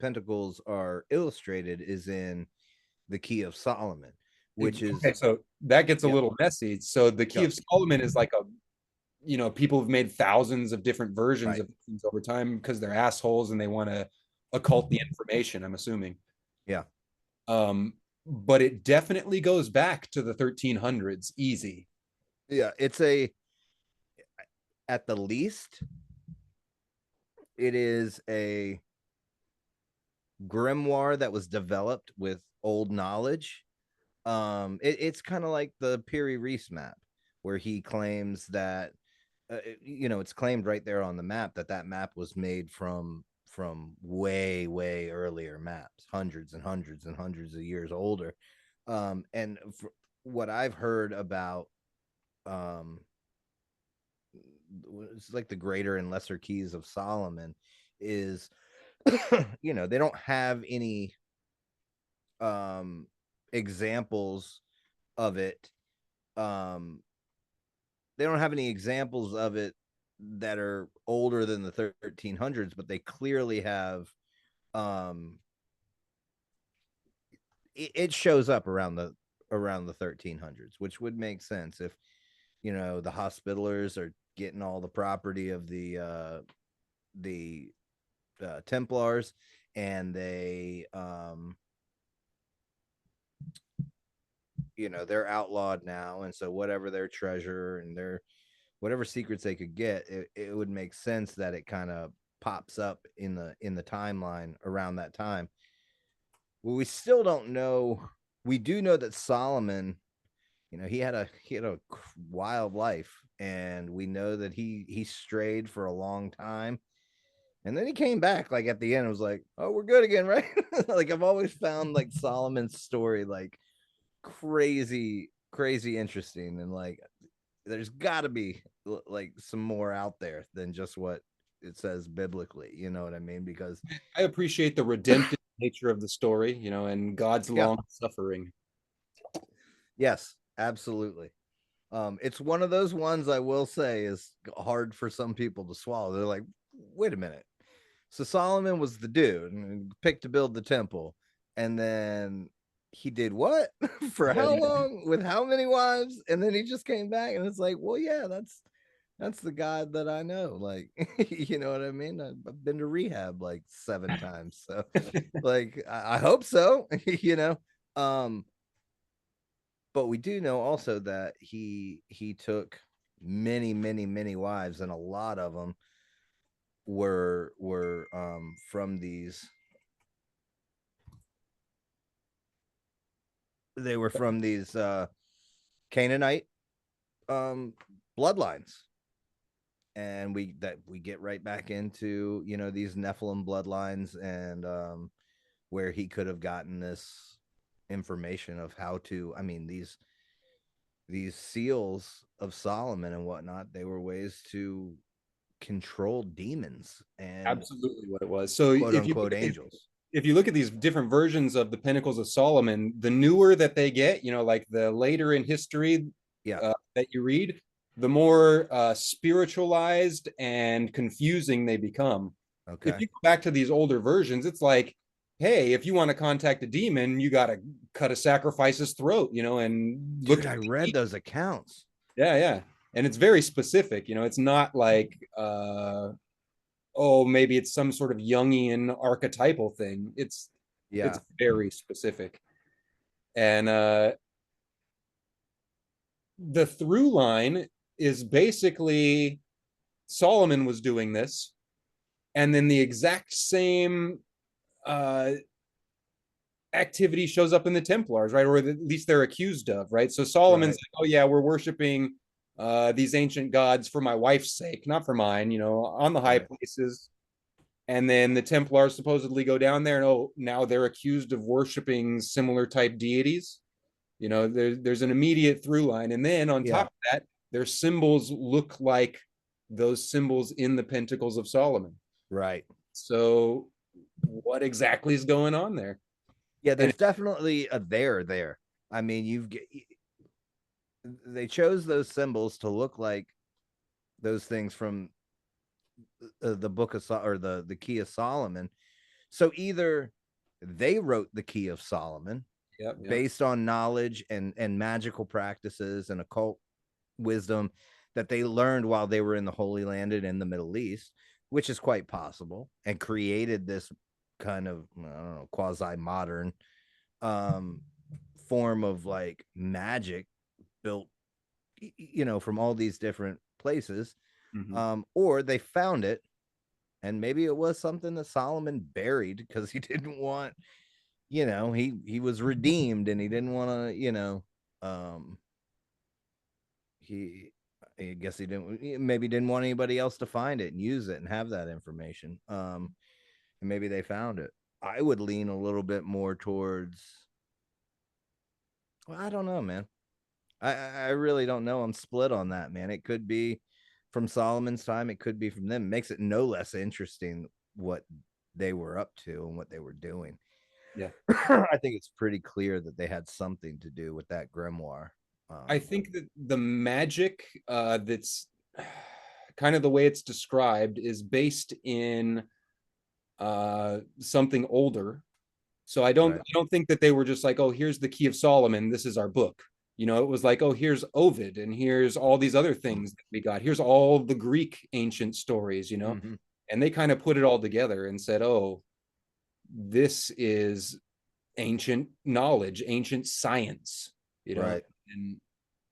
pentacles are illustrated is in the Key of Solomon, which is, Okay, so that gets a yeah. little messy. So the Key Yeah. of Solomon is like a, you know, people have made thousands of different versions Right. of things over time because they're assholes and they want to occult the information, I'm assuming. Yeah. But it definitely goes back to the 1300s, easy. Yeah. At the least, it is a grimoire that was developed with old knowledge. It's kind of like the Piri Reis map, where he claims that, it's claimed right there on the map that that map was made from way earlier maps, hundreds and hundreds and hundreds of years older. And what I've heard about, um, it's like the greater and lesser keys of Solomon is, they don't have any um examples of it. um they don't have any examples of it that are older than the 1300s, but they clearly have, um it shows up around the 1300s, which would make sense if, the Hospitallers are getting all the property of the Templars, and they're outlawed now, and so whatever their treasure and their whatever secrets they could get, it would make sense that it kind of pops up in the timeline around that time. Well, we still don't know. We do know that Solomon, he had a wild life, and we know that he strayed for a long time, and then he came back like at the end. It was like, oh, we're good again, right? Like, I've always found like Solomon's story like crazy interesting, and like there's got to be like some more out there than just what it says biblically, you know what I mean? Because I appreciate the redemptive nature of the story, you know, and God's yeah, long suffering. yes, absolutely. It's one of those ones I will say is hard for some people to swallow. They're like, wait a minute, so Solomon was the dude and picked to build the temple, and then he did what for how long with how many wives, and then he just came back, and it's like, well, yeah, that's the God that I know. Like, you know what I mean? I've been to rehab like 7 times, so like I hope so. Um, but we do know also that he took many wives, and a lot of them were from these. They were from these Canaanite bloodlines, and we get right back into these Nephilim bloodlines, and where he could have gotten this information of how to. I mean, these seals of Solomon and whatnot, they were ways to control demons and Absolutely what it was. So quote unquote angels. if you look at these different versions of the Pentacles of Solomon, the newer that they get, you know, like the later in history Yeah. that you read, the more spiritualized and confusing they become. If Okay. you go back to these older versions, it's like hey, if you want to contact a demon, you got to cut a sacrifice's throat, and look Dude, at I read those accounts. yeah, yeah. And it's very specific, it's not like oh, maybe it's some sort of Jungian archetypal thing. It's Yeah. very specific. And the through line is basically Solomon was doing this, and then the exact same uh, activity shows up in the Templars, right? Or at least they're accused of, right? So Solomon's Right. like, oh yeah, we're worshiping these ancient gods for my wife's sake, not for mine, on the high Right. places. And then the Templars supposedly go down there, and oh, now they're accused of worshiping similar type deities. There's an immediate through line. And then on Yeah. top of that, their symbols look like those symbols in the Pentacles of Solomon. Right. So what exactly is going on there? Yeah, And there's definitely a there. I mean, they chose those symbols to look like those things from the book of or the Key of Solomon. So either they wrote the Key of Solomon yep, yep. based on knowledge and magical practices and occult wisdom that they learned while they were in the Holy Land and in the Middle East, which is quite possible, and created this kind of, I don't know, quasi modern um form of like magic built, from all these different places. Mm-hmm. Or they found it, and maybe it was something that Solomon buried because he didn't want, he was redeemed and he didn't want to, um he I guess he didn't want anybody else to find it and use it and have that information. And maybe they found it. I would lean a little bit more towards, well, I don't know, man. I really don't know. I'm split on that, man. It could be from Solomon's time, it could be from them. It makes it no less interesting what they were up to and what they were doing. Yeah. I think it's pretty clear that they had something to do with that grimoire. I think that the magic that's kind of the way it's described is based in something older. So I don't Right. I don't think that they were just like, oh, here's the Key of Solomon, this is our book. It was like, oh, here's Ovid, and here's all these other things that we got. Here's all the Greek ancient stories. Mm-hmm. And they kind of put it all together and said, oh, this is ancient knowledge, ancient science, Right.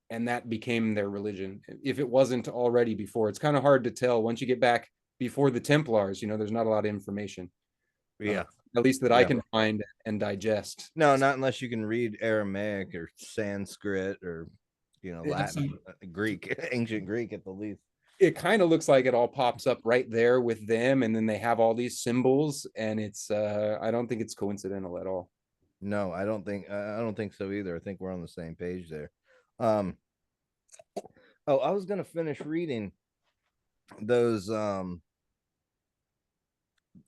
and that became their religion. If it wasn't already before, it's kind of hard to tell. Once you get back before the Templars, there's not a lot of information, uh, Yeah. at least that I Yeah. can find and digest. No, not unless you can read Aramaic or Sanskrit or, Latin, Greek, ancient Greek at the least. It kind of looks like it all pops up right there with them, and then they have all these symbols, and it's I don't think it's coincidental at all. No, I don't think so either. I think we're on the same page there. Um, oh, I was gonna finish reading those um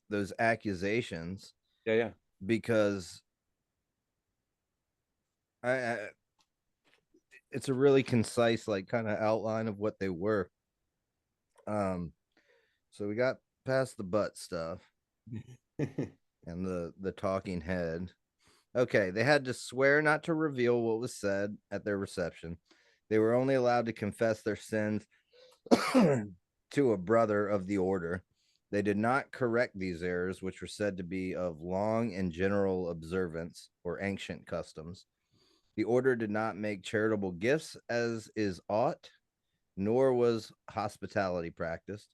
those accusations Yeah, yeah. because I it's a really concise, like, kind of outline of what they were. Um, so we got past the butt stuff and the talking head. Okay, they had to swear not to reveal what was said at their reception. They were only allowed to confess their sins to a brother of the order. They did not correct these errors, which were said to be of long and general observance or ancient customs. The order did not make charitable gifts as is ought, nor was hospitality practiced.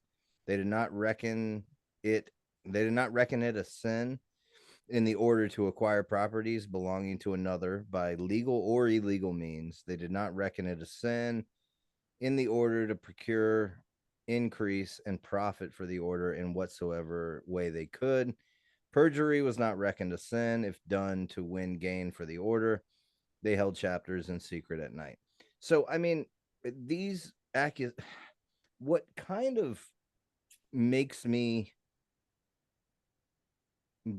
They did not reckon it they did not reckon it a sin in the order to acquire properties belonging to another by legal or illegal means. They did not reckon it a sin in the order to procure increase and profit for the order in whatsoever way they could. Perjury was not reckoned a sin if done to win gain for the order. They held chapters in secret at night. So, I mean, these what kind of makes me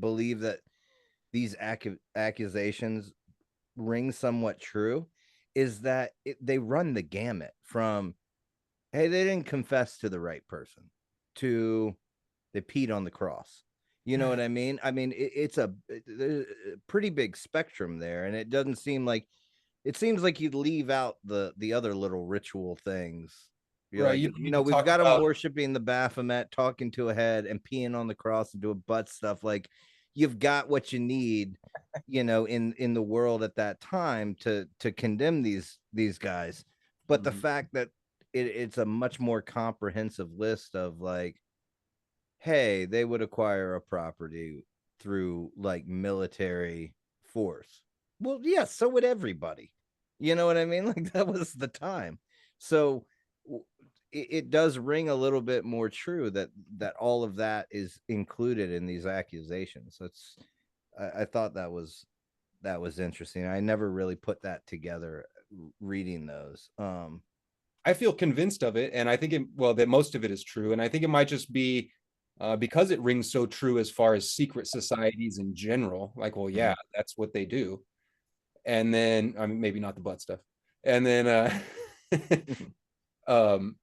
believe that these accusations ring somewhat true is that they run the gamut from, hey, they didn't confess to the right person, to they peed on the cross. You know what I mean? I mean, there's a pretty big spectrum there, and it doesn't seem like it seems like you'd leave out the other little ritual things. You're Right. like, You don't you need know, to we've talk got them about. worshiping the Baphomet, talking to a head, and peeing on the cross and doing butt stuff. Like, you've got what you need, you know, in the world at that time to condemn these guys. But the Mhm. fact that it's a much more comprehensive list of like, hey, they would acquire a property through like military force. Well, yes, so would everybody. You know what I mean? Like that was the time. So it does ring a little bit more true that all of that is included in these accusations. That's I thought that was interesting. I never really put that together reading those. I feel convinced of it, and I think well that most of it is true, and I think it might just be because it rings so true as far as secret societies in general. Like, well, yeah, that's what they do. And then, I mean, maybe not the butt stuff. And then, um,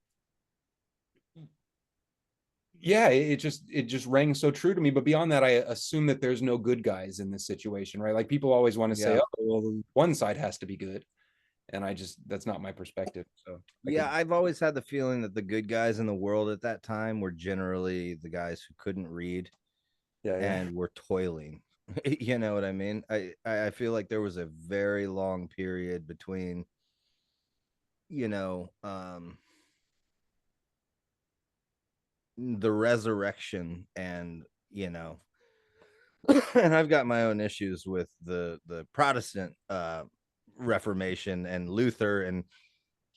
yeah, it just rang so true to me. But beyond that, I assume that there's no good guys in this situation, right? Like people always want to say, yeah. oh, well, one side has to be good, and that's not my perspective. So I Yeah, could, I've always had the feeling that the good guys in the world at that time were generally the guys who couldn't read yeah, yeah. and were toiling. You know what I mean? I feel like there was a very long period between, you know, the resurrection and, you know, and I've got my own issues with the Protestant Reformation and Luther, and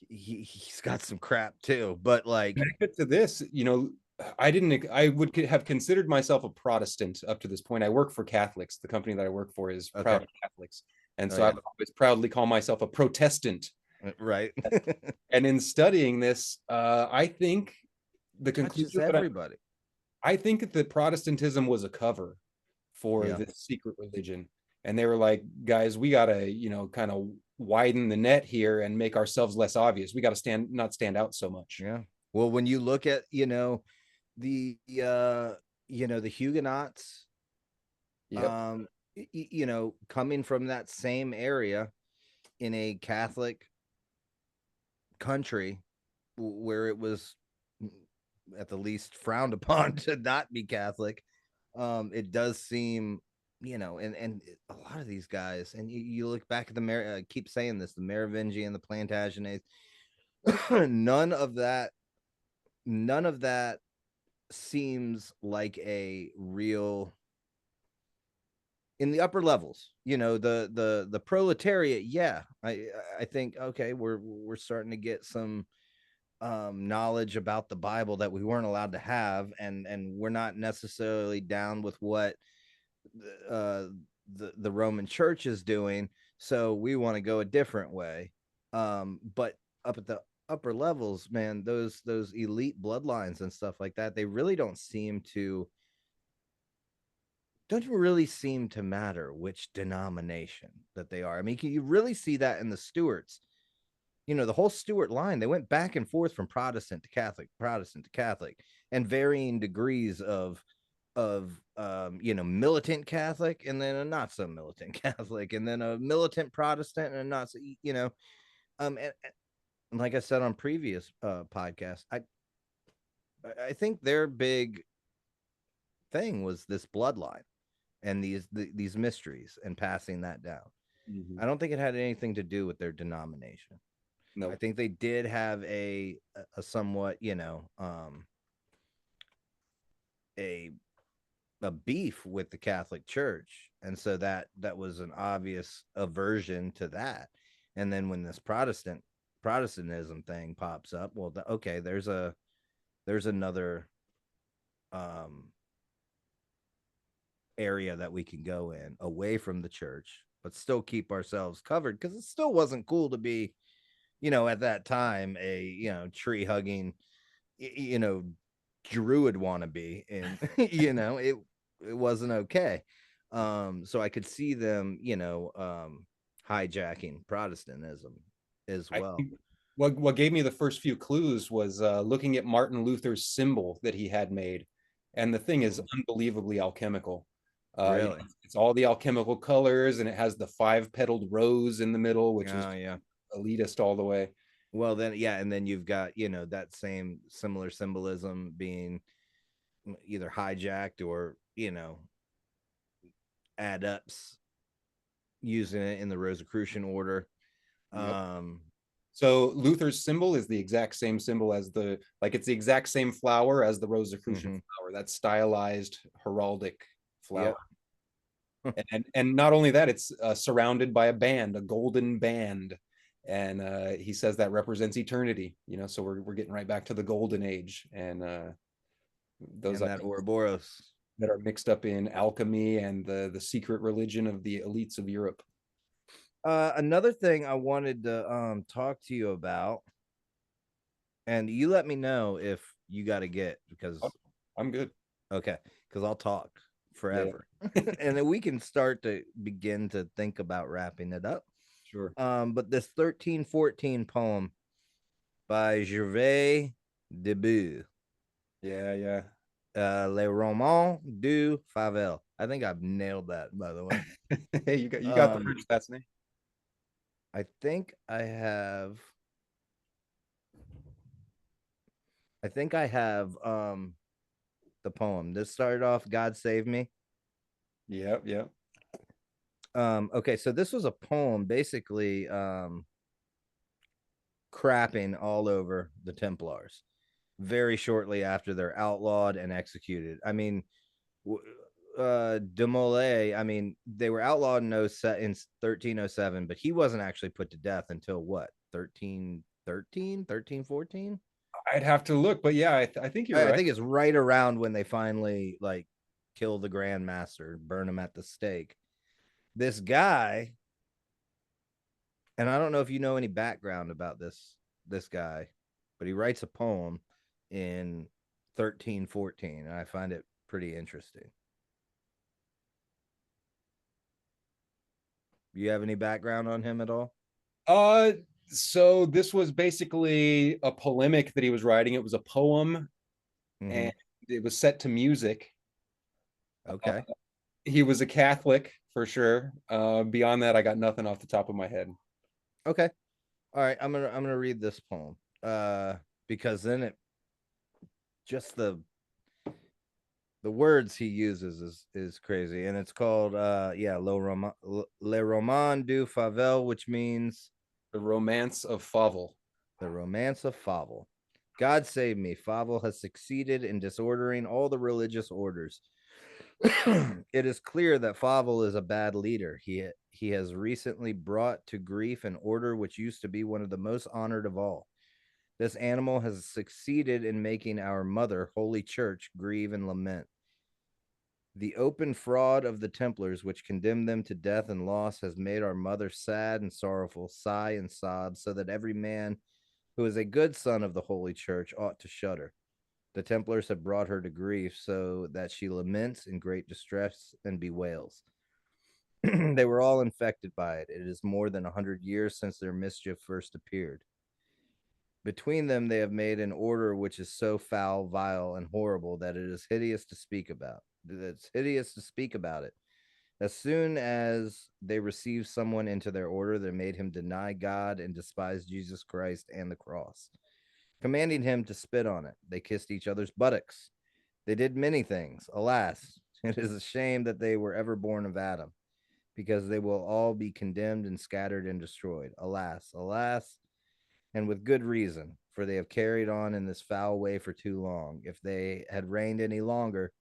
he's got some crap too. But like, Benefit to this, I would have considered myself a Protestant up to this point. I work for Catholics. The company that I work for is okay, proud Catholics. And oh so I yeah, would always proudly call myself a Protestant. right. And in studying this, I think the Touches conclusion that everybody. I think that the Protestantism was a cover for Yeah. this secret religion. And they were like, guys, we gotta, kind of widen the net here and make ourselves less obvious. We gotta not stand out so much. Yeah. Well, when you look at, the the Huguenots, Yep. coming from that same area in a Catholic country where it was at the least frowned upon to not be Catholic, it does seem, and a lot of these guys, and you look back at I keep saying this, the Merovingian, the Plantagenets, none of that seems like a real in the upper levels. The proletariat. Yeah, I think okay, we're starting to get some knowledge about the Bible that we weren't allowed to have, and we're not necessarily down with what uh the Roman Church is doing, so we want to go a different way. But up at the upper levels, man, those elite bloodlines and stuff like that, they really don't really seem to matter which denomination that they are. I mean, can you really see that in the Stuarts? The whole Stuart line, they went back and forth from Protestant to Catholic, and varying degrees of militant Catholic, and then a not so militant Catholic, and then a militant Protestant, and a not so, and like I said on previous podcasts, I think their big thing was this bloodline and these mysteries and passing that down. Mhm. I don't think it had anything to do with their denomination. I No. think they did have a somewhat, a a beef with the Catholic Church, and so that was an obvious aversion to that. And then when this Protestantism thing pops up, well, okay, there's another um area that we can go in away from the church, but still keep ourselves covered, because it still wasn't cool to be, at that time, a tree hugging, you know druid wannabe, and it wasn't okay. So I could see them, hijacking Protestantism as I well. think what gave me the first few clues was looking at Martin Luther's symbol that he had made. and the thing is unbelievably alchemical. Really? It's all the alchemical colors, and it has the 5-petaled rose in the middle, which is Oh yeah. elitist all the way. Well then, yeah, and then you've got, that same similar symbolism being either hijacked or, adepts using it in the Rosicrucian order. Yep. Um, So Luther's symbol is the exact same symbol as it's the exact same flower as the Rosicrucian mhm. flower, that stylized heraldic flower. Yep. And not only that, it's surrounded by a band, a golden band, and he says that represents eternity. So we're getting right back to the golden age, and those And that ideas Ouroboros. that are mixed up in alchemy and the secret religion of the elites of Europe. Another thing I wanted to talk to you about, and you let me know if you got to get, because Oh, I'm good. okay, because I'll talk Yeah, forever, and then we can start to begin to think about wrapping it up. sure. But this 1314 poem by Gervais Debut, Yeah, yeah. Les Romans du Favel. I think I've nailed that, by the way. Hey, you got the French last name. I think I have. I think I have the poem. This started off God Save Me. Yep, yep. Okay, so this was a poem basically crapping all over the Templars very shortly after they're outlawed and executed. I mean, de Molay, I mean, they were outlawed in 1307, but he wasn't actually put to death until what, 1314? I'd have to look, but yeah, I think you're I right. think it's right around when they finally like kill the Grand Master, burn him at the stake. This guy, and I don't know if you know any background about this guy, but he writes a poem in 1314, and I find it pretty interesting. You have any background on him at all? Uh, so this was basically a polemic that he was writing. It was a poem, Mm-hmm. and it was set to music. Uh, Okay. he was a Catholic for sure. Beyond that, I got nothing off the top of my head. Okay. All right. I'm gonna read this poem. Because then it just the words he uses is crazy, and it's called Le Roman du Favel, which means The Romance of Fauvel. the romance of Favel. God save me, Favel has succeeded in disordering all the religious orders. It is clear that Favel is a bad leader. He has recently brought to grief an order which used to be one of the most honored of all. This animal has succeeded in making our mother, Holy Church, grieve and lament. The open fraud of the Templars, which condemned them to death and loss, has made our mother sad and sorrowful, sigh and sob, so that every man who is a good son of the Holy Church ought to shudder. The Templars have brought her to grief, so that she laments in great distress and bewails. They were all infected by it. It is more than 100 years since their mischief first appeared. Between them, they have made an order which is so foul, vile, and horrible that it is hideous to speak about. It's hideous to speak about it. As soon as they received someone into their order, they made him deny God and despise Jesus Christ and the cross, commanding him to spit on it. They kissed each other's buttocks. They did many things. Alas, it is a shame that they were ever born of Adam, because they will all be condemned and scattered and destroyed. Alas, alas, and with good reason, for they have carried on in this foul way for too long. If they had reigned any longer,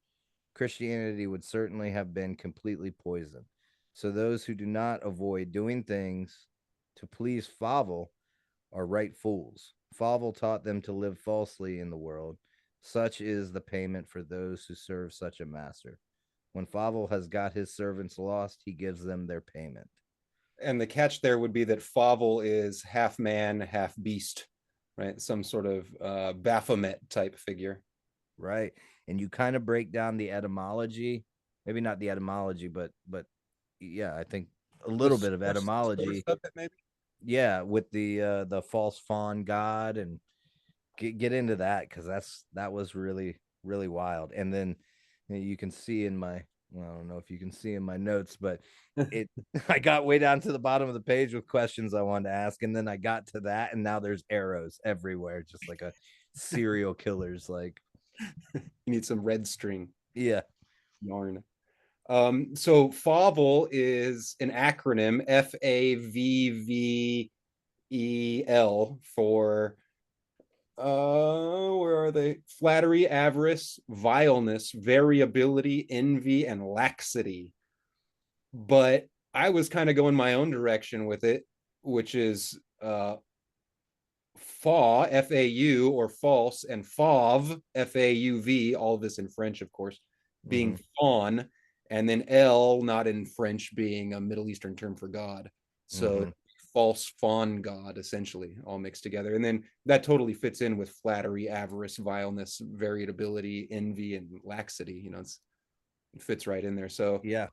Christianity would certainly have been completely poisoned. So those who do not avoid doing things to please Favel are right fools. Favel taught them to live falsely in the world. Such is the payment for those who serve such a master. When Favel has got his servants lost, he gives them their payment. And the catch there would be that Fauvel is half man, half beast, right? Some sort of Baphomet type figure. Right. And you kind of break down the etymology, maybe not the etymology, but yeah, I think a The little bit of source etymology. of it, maybe. Yeah, with the false fawn god, and get into that, because that was really really wild. And then you can see in my, well, I don't know if you can see in my notes, but it I got way down to the bottom of the page with questions I wanted to ask, and then I got to that, and now there's arrows everywhere, just like a serial killer's like. You need some red string Yeah. yarn. So FAVL is an acronym, FAVVEL, for where are they? Flattery, avarice, vileness, variability, envy, and laxity. But I was kind of going my own direction with it, which is FAU, or false, and FAV, FAUV, all of this in French, of course, being fawn, and then L, not in French, being a Middle Eastern term for God. So false fawn god, essentially, all mixed together. And then that totally fits in with flattery, avarice, vileness, variability, envy, and laxity. It fits right in there. So Yeah.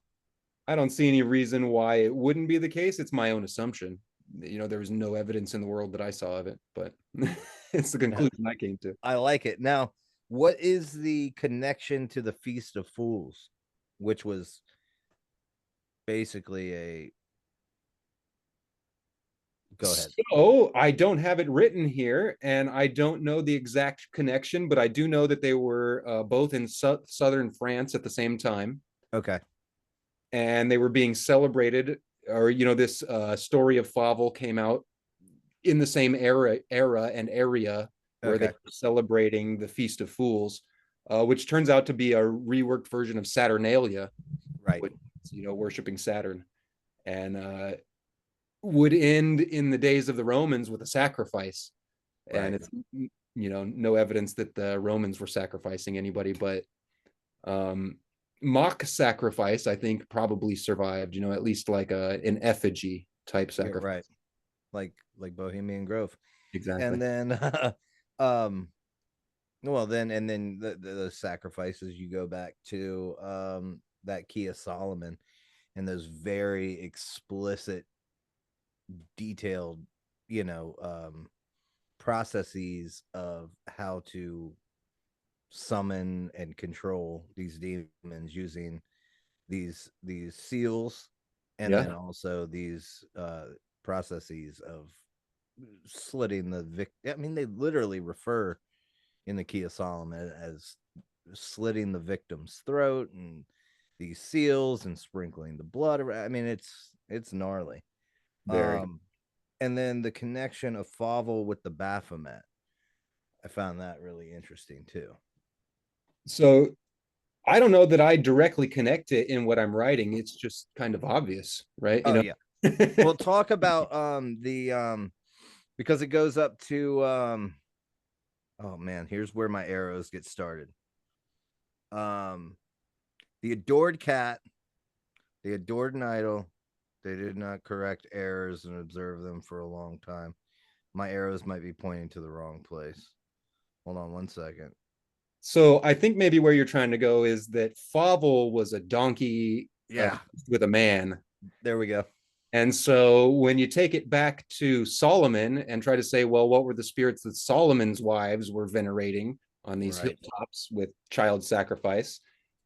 I don't see any reason why it wouldn't be the case. It's my own assumption. There was no evidence in the world that I saw of it, but it's the conclusion I came to. I like it. Now, what is the connection to the Feast of Fools, which was basically a, go ahead. So I don't have it written here, and I don't know the exact connection, but I do know that they were both in southern France at the same time. Okay. And they were being celebrated, or this story of Flavel came out in the same era and area where they were celebrating the Feast of Fools, which turns out to be a reworked version of Saturnalia, right? Which, worshiping Saturn, and would end in the days of the Romans with a sacrifice. Right. And it's no evidence that the Romans were sacrificing anybody, but mock sacrifice, I think, probably survived, at least like an effigy type sacrifice. Yeah, right. Like Bohemian Grove. Exactly. And then well then, and then the sacrifices, you go back to that Key of Solomon and those very explicit, detailed, processes of how to summon and control these demons using these seals, and then also these processes of slitting the victim. I mean, they literally refer in the Key of Solomon as slitting the victim's throat, and these seals and sprinkling the blood. I mean, it's gnarly. Very. And then the connection of Fauvel with the Baphomet, I found that really interesting too. So I don't know that I directly connect it in what I'm writing. It's just kind of obvious, right? Yeah. We'll talk about the because it goes up to oh man, here's where my arrows get started. The adored cat, the adored an idol, they did not correct errors and observe them for a long time. My arrows might be pointing to the wrong place. Hold on one second. So I think maybe where you're trying to go is that Fauvel was a donkey with a man. There we go. And so when you take it back to Solomon and try to say, well, what were the spirits that Solomon's wives were venerating on these hilltops with child sacrifice?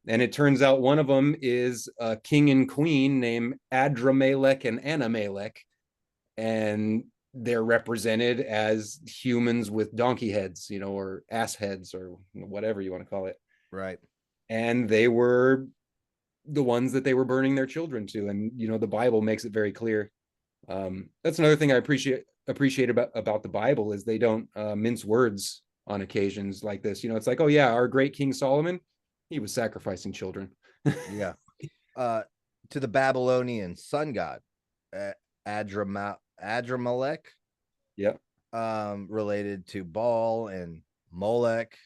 And it turns out one of them is a king and queen named Adramelech and Anamelech. And they're represented as humans with donkey heads, or ass heads, or whatever you want to call it. Right. And they were the ones that they were burning their children to. And, the Bible makes it very clear. That's another thing I appreciate about the Bible is they don't mince words on occasions like this. It's like, oh yeah, our great King Solomon, he was sacrificing children. Yeah. To the Babylonian sun god, Adramelech. Yeah. Related to Baal and Molech.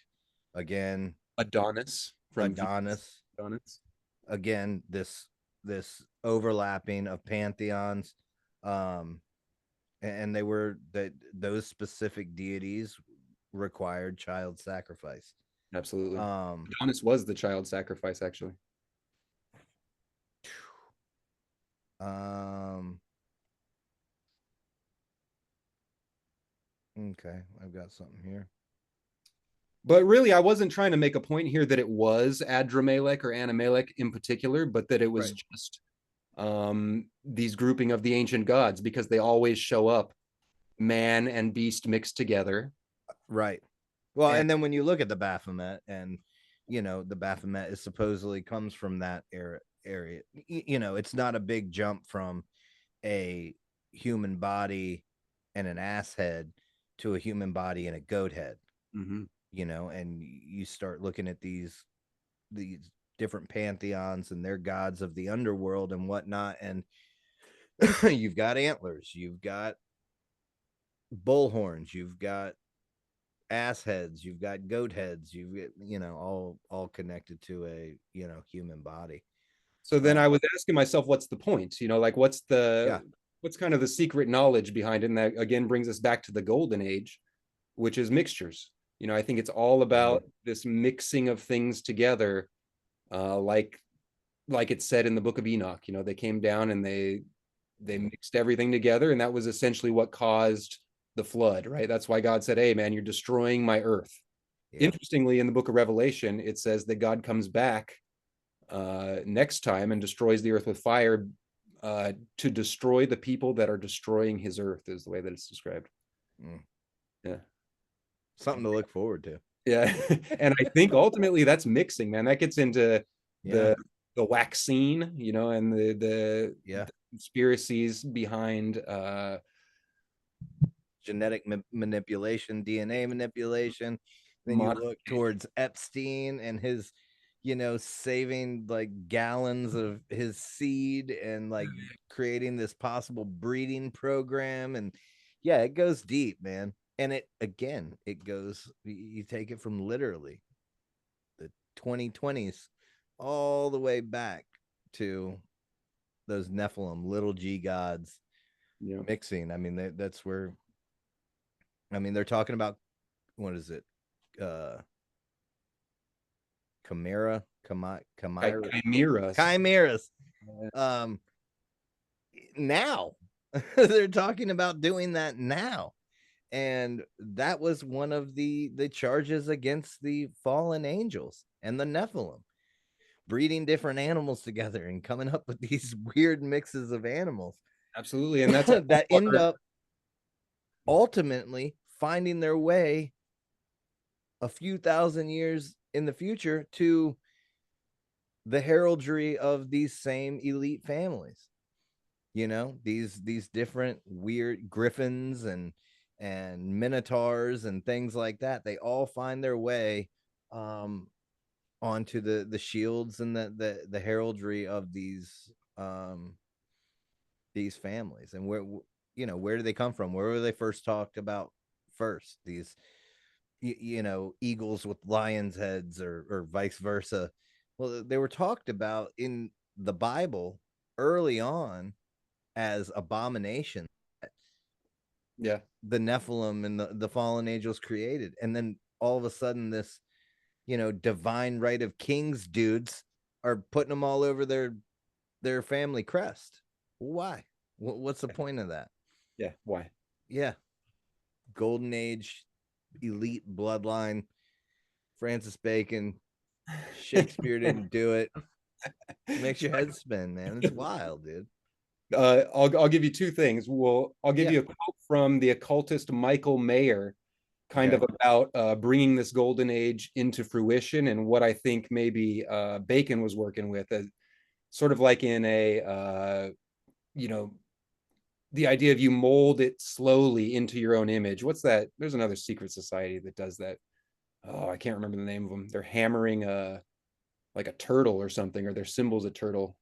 Again, Adonis. Adonis. Again, this overlapping of pantheons. And they were that those specific deities required child sacrifice. Absolutely. Adonis was the child sacrifice, actually. Okay, I've got something here. But really, I wasn't trying to make a point here that it was Adramelech or Anamelech in particular, but that it was Right. just these grouping of the ancient gods, because they always show up man and beast mixed together. Right. Well, And and then when you look at the Baphomet, and the Baphomet is supposedly comes from that area. It's not a big jump from a human body and an ass head to a human body and a goat head. Mhm. And you start looking at these different pantheons and their gods of the underworld and whatnot, and you've got antlers, you've got bull horns, you've got ass heads, you've got goat heads, you've got, all connected to a human body. So then uh, I was asking myself, what's the point? Like yeah. what's kind of the secret knowledge behind it? And that again brings us back to the golden age, which is mixtures. I think it's all Mm-hmm. about this mixing of things together, like it said in the book of Enoch. They came down and they mixed everything together, and that was essentially what caused the flood, right? That's why God said, hey man, you're destroying my earth. Yep. Interestingly, in the book of Revelation, it says that God comes back next time and destroys the earth with fire, to destroy the people that are destroying his earth, is the way that it's described. Mm. Yeah. Something to look forward to. Yeah. And I think ultimately that's mixing, man. That gets into Yeah. the vaccine, and Yeah. the conspiracies behind Genetic manipulation, DNA manipulation. Then you mod- look towards Epstein and his, saving like gallons of his seed and like creating this possible breeding program. And yeah, it goes deep, man. And it goes, you take it from literally the 2020s all the way back to those Nephilim, little g gods you know, mixing. I mean, that's where, they're talking about, what is it? Uh, chimeras. chimeras. Um, now they're talking about doing that now, and that was one of the charges against the fallen angels and the Nephilim, breeding different animals together and coming up with these weird mixes of animals Absolutely. And that's that end up ultimately finding their way a few thousand years in the future to the heraldry of these same elite families. These different weird griffins and minotaurs and things like that, they all find their way um onto the shields and the heraldry of these families. And where do they come from? Where were they first talked about first? These eagles with lions heads, or vice versa. Well, they were talked about in the Bible early on as abomination, yeah. the Nephilim and the fallen angels created. And then all of a sudden, this, divine right of kings dudes are putting them all over their family crest. Why? What's the point of that? Yeah. Why? Yeah. Golden age, elite bloodline, Francis Bacon, Shakespeare didn't do it. Makes your head spin, man. It's wild, dude. I'll give you two things. I'll give Yeah. you a quote from the occultist Michael Mayer, kind Okay. of about bringing this golden age into fruition, and what I think maybe Bacon was working with, as sort of like in a you know the idea of you mold it slowly into your own image. What's that? There's another secret society that does that. Oh, I can't remember the name of them. They're hammering a like a turtle or something, or their symbol's a turtle.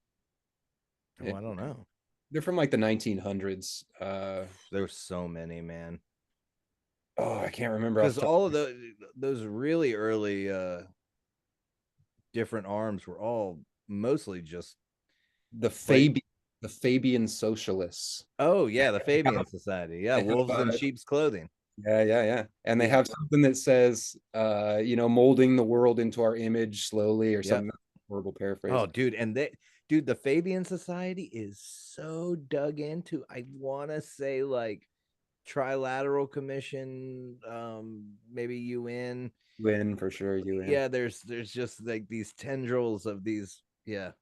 Oh, I don't know. They're from like the 1900s. There's so many, man. Oh, I can't remember off Because the top. all of those really early different arms were all mostly just The fight. Fabian socialists. Oh yeah, the Fabian Society. Yeah, They have, wolves in sheep's clothing. yeah. And they Yeah. have something that says, molding the world into our image slowly, or Yep. something. Horrible paraphrase. Oh, dude, the Fabian Society is so dug into. I want to say like Trilateral Commission, maybe UN. Win for sure. UN. Yeah, there's just like these tendrils of these. Yeah,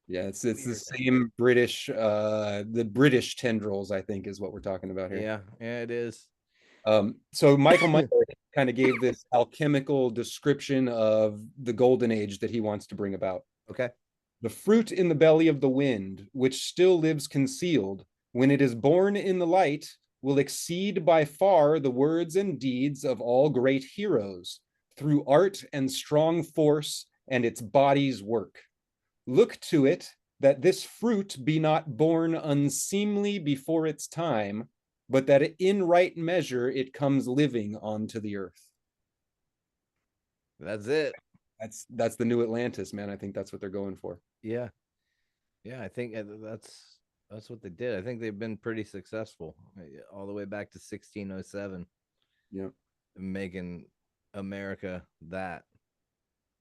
Yeah, it's the weird. same British, the British tendrils, I think, is what we're talking about here. Yeah, yeah, it is. So Michael Meyer kind of gave this alchemical description of the golden age that he wants to bring about. Okay. The fruit in the belly of the wind, which still lives concealed, when it is born in the light, will exceed by far the words and deeds of all great heroes, through art and strong force and its body's work. Look to it that this fruit be not born unseemly before its time, but that in right measure it comes living onto the earth. That's it. That's the new Atlantis, man. I think that's what they're going for. Yeah, yeah. I think that's what they did. I think they've been pretty successful all the way back to 1607. Yeah, making America that.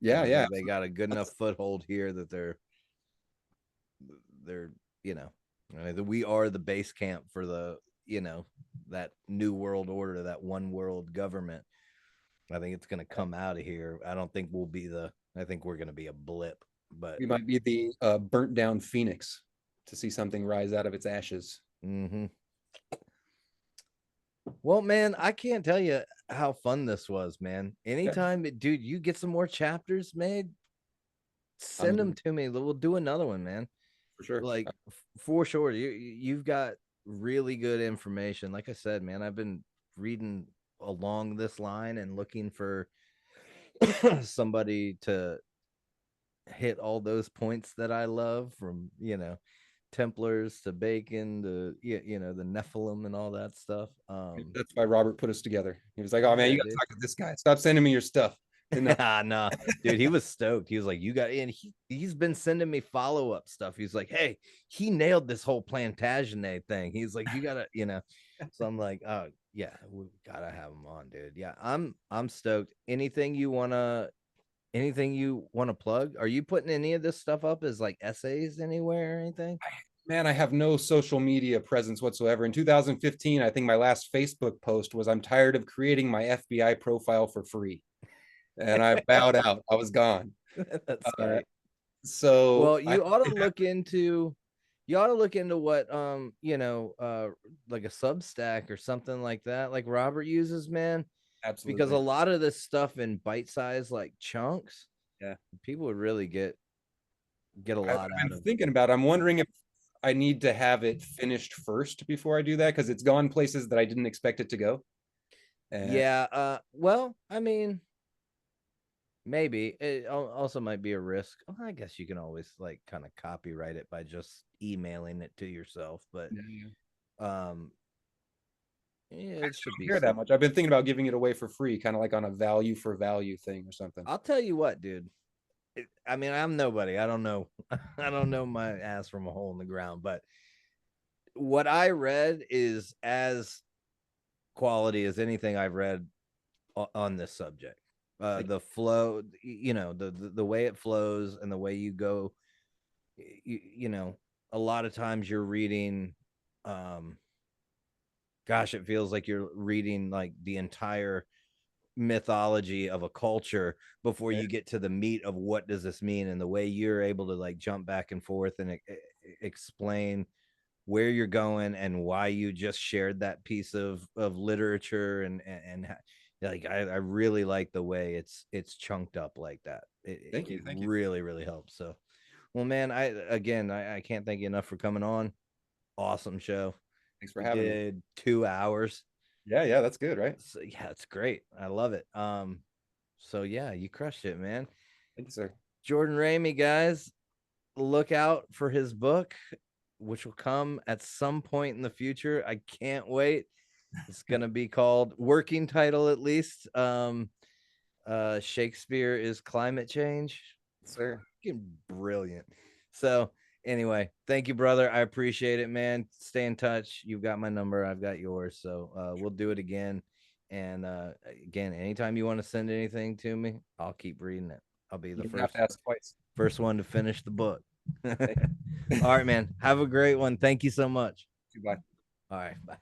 yeah, yeah. They got a good enough foothold here that they're you know, we are the base camp for the that new world order, that one world government. I think it's going to come out of here. I don't think we'll be the. I think we're going to be a blip, but We might be the burnt down phoenix to see something rise out of its ashes. mm-hmm. Well, man, I can't tell you how fun this was, man. Anytime, dude, you get some more chapters made, send them to me. We'll do another one, man. For sure. Like for sure. You've got really good information. Like I said, man, I've been reading along this line and looking for somebody to hit all those points that I love, from Templars to Bacon to the Nephilim and all that stuff. That's why Robert put us together. He was like, "Oh man, yeah, you got to talk to this guy. Stop sending me your stuff." No, dude, he was stoked. He was like, "You got," and he's been sending me follow-up stuff. He's like, "Hey, he nailed this whole Plantagenet thing." He's like, "You gotta," So I'm like, "Oh yeah, we gotta have him on, dude." Yeah, I'm stoked. Anything you wanna plug? Are you putting any of this stuff up as like essays anywhere or anything? Man, I have no social media presence whatsoever. In 2015, I think my last Facebook post was, "I'm tired of creating my FBI profile for free." And I bowed out. I was gone. That's great. So Well, you ought to look into what like a Substack or something like that, like Robert uses, man. Absolutely. Because a lot of this stuff in bite-sized like chunks, yeah, people would really get a lot out of. Thinking about it. I'm wondering if I need to have it finished first before I do that, because it's gone places that I didn't expect it to go. Yeah, well, I mean, maybe it also might be a risk. Well, I guess you can always like kind of copyright it by just emailing it to yourself, but yeah, it should be hear that much. I've been thinking about giving it away for free, kind of like on a value for value thing or something. I'll tell you what, dude. I mean, I'm nobody. I don't know. I don't know my ass from a hole in the ground, but what I read is as quality as anything I've read on this subject. The flow, the way it flows and the way you go, a lot of times you're reading, gosh, it feels like you're reading like the entire mythology of a culture before you get to the meat of what does this mean, and the way you're able to like jump back and forth and explain where you're going and why you just shared that piece of literature, and like I really like the way it's chunked up like that. Thank you. Really, really helps. So, well, man, I can't thank you enough for coming on. Awesome show. Thanks for having me. 2 hours. Yeah, that's good, right? So, yeah, it's great. I love it. So yeah, you crushed it, man. Thank you, sir. Jordan Ramey, guys, look out for his book, which will come at some point in the future. I can't wait. It's gonna be called, working title at least, Shakespeare Is Climate Change. Sir, brilliant. So anyway, thank you, brother. I appreciate it, man. Stay in touch. You've got my number, I've got yours. So we'll do it again. And again, anytime you want to send anything to me, I'll keep reading it. I'll be the first one to finish the book. All right, man. Have a great one. Thank you so much. Goodbye. All right, bye.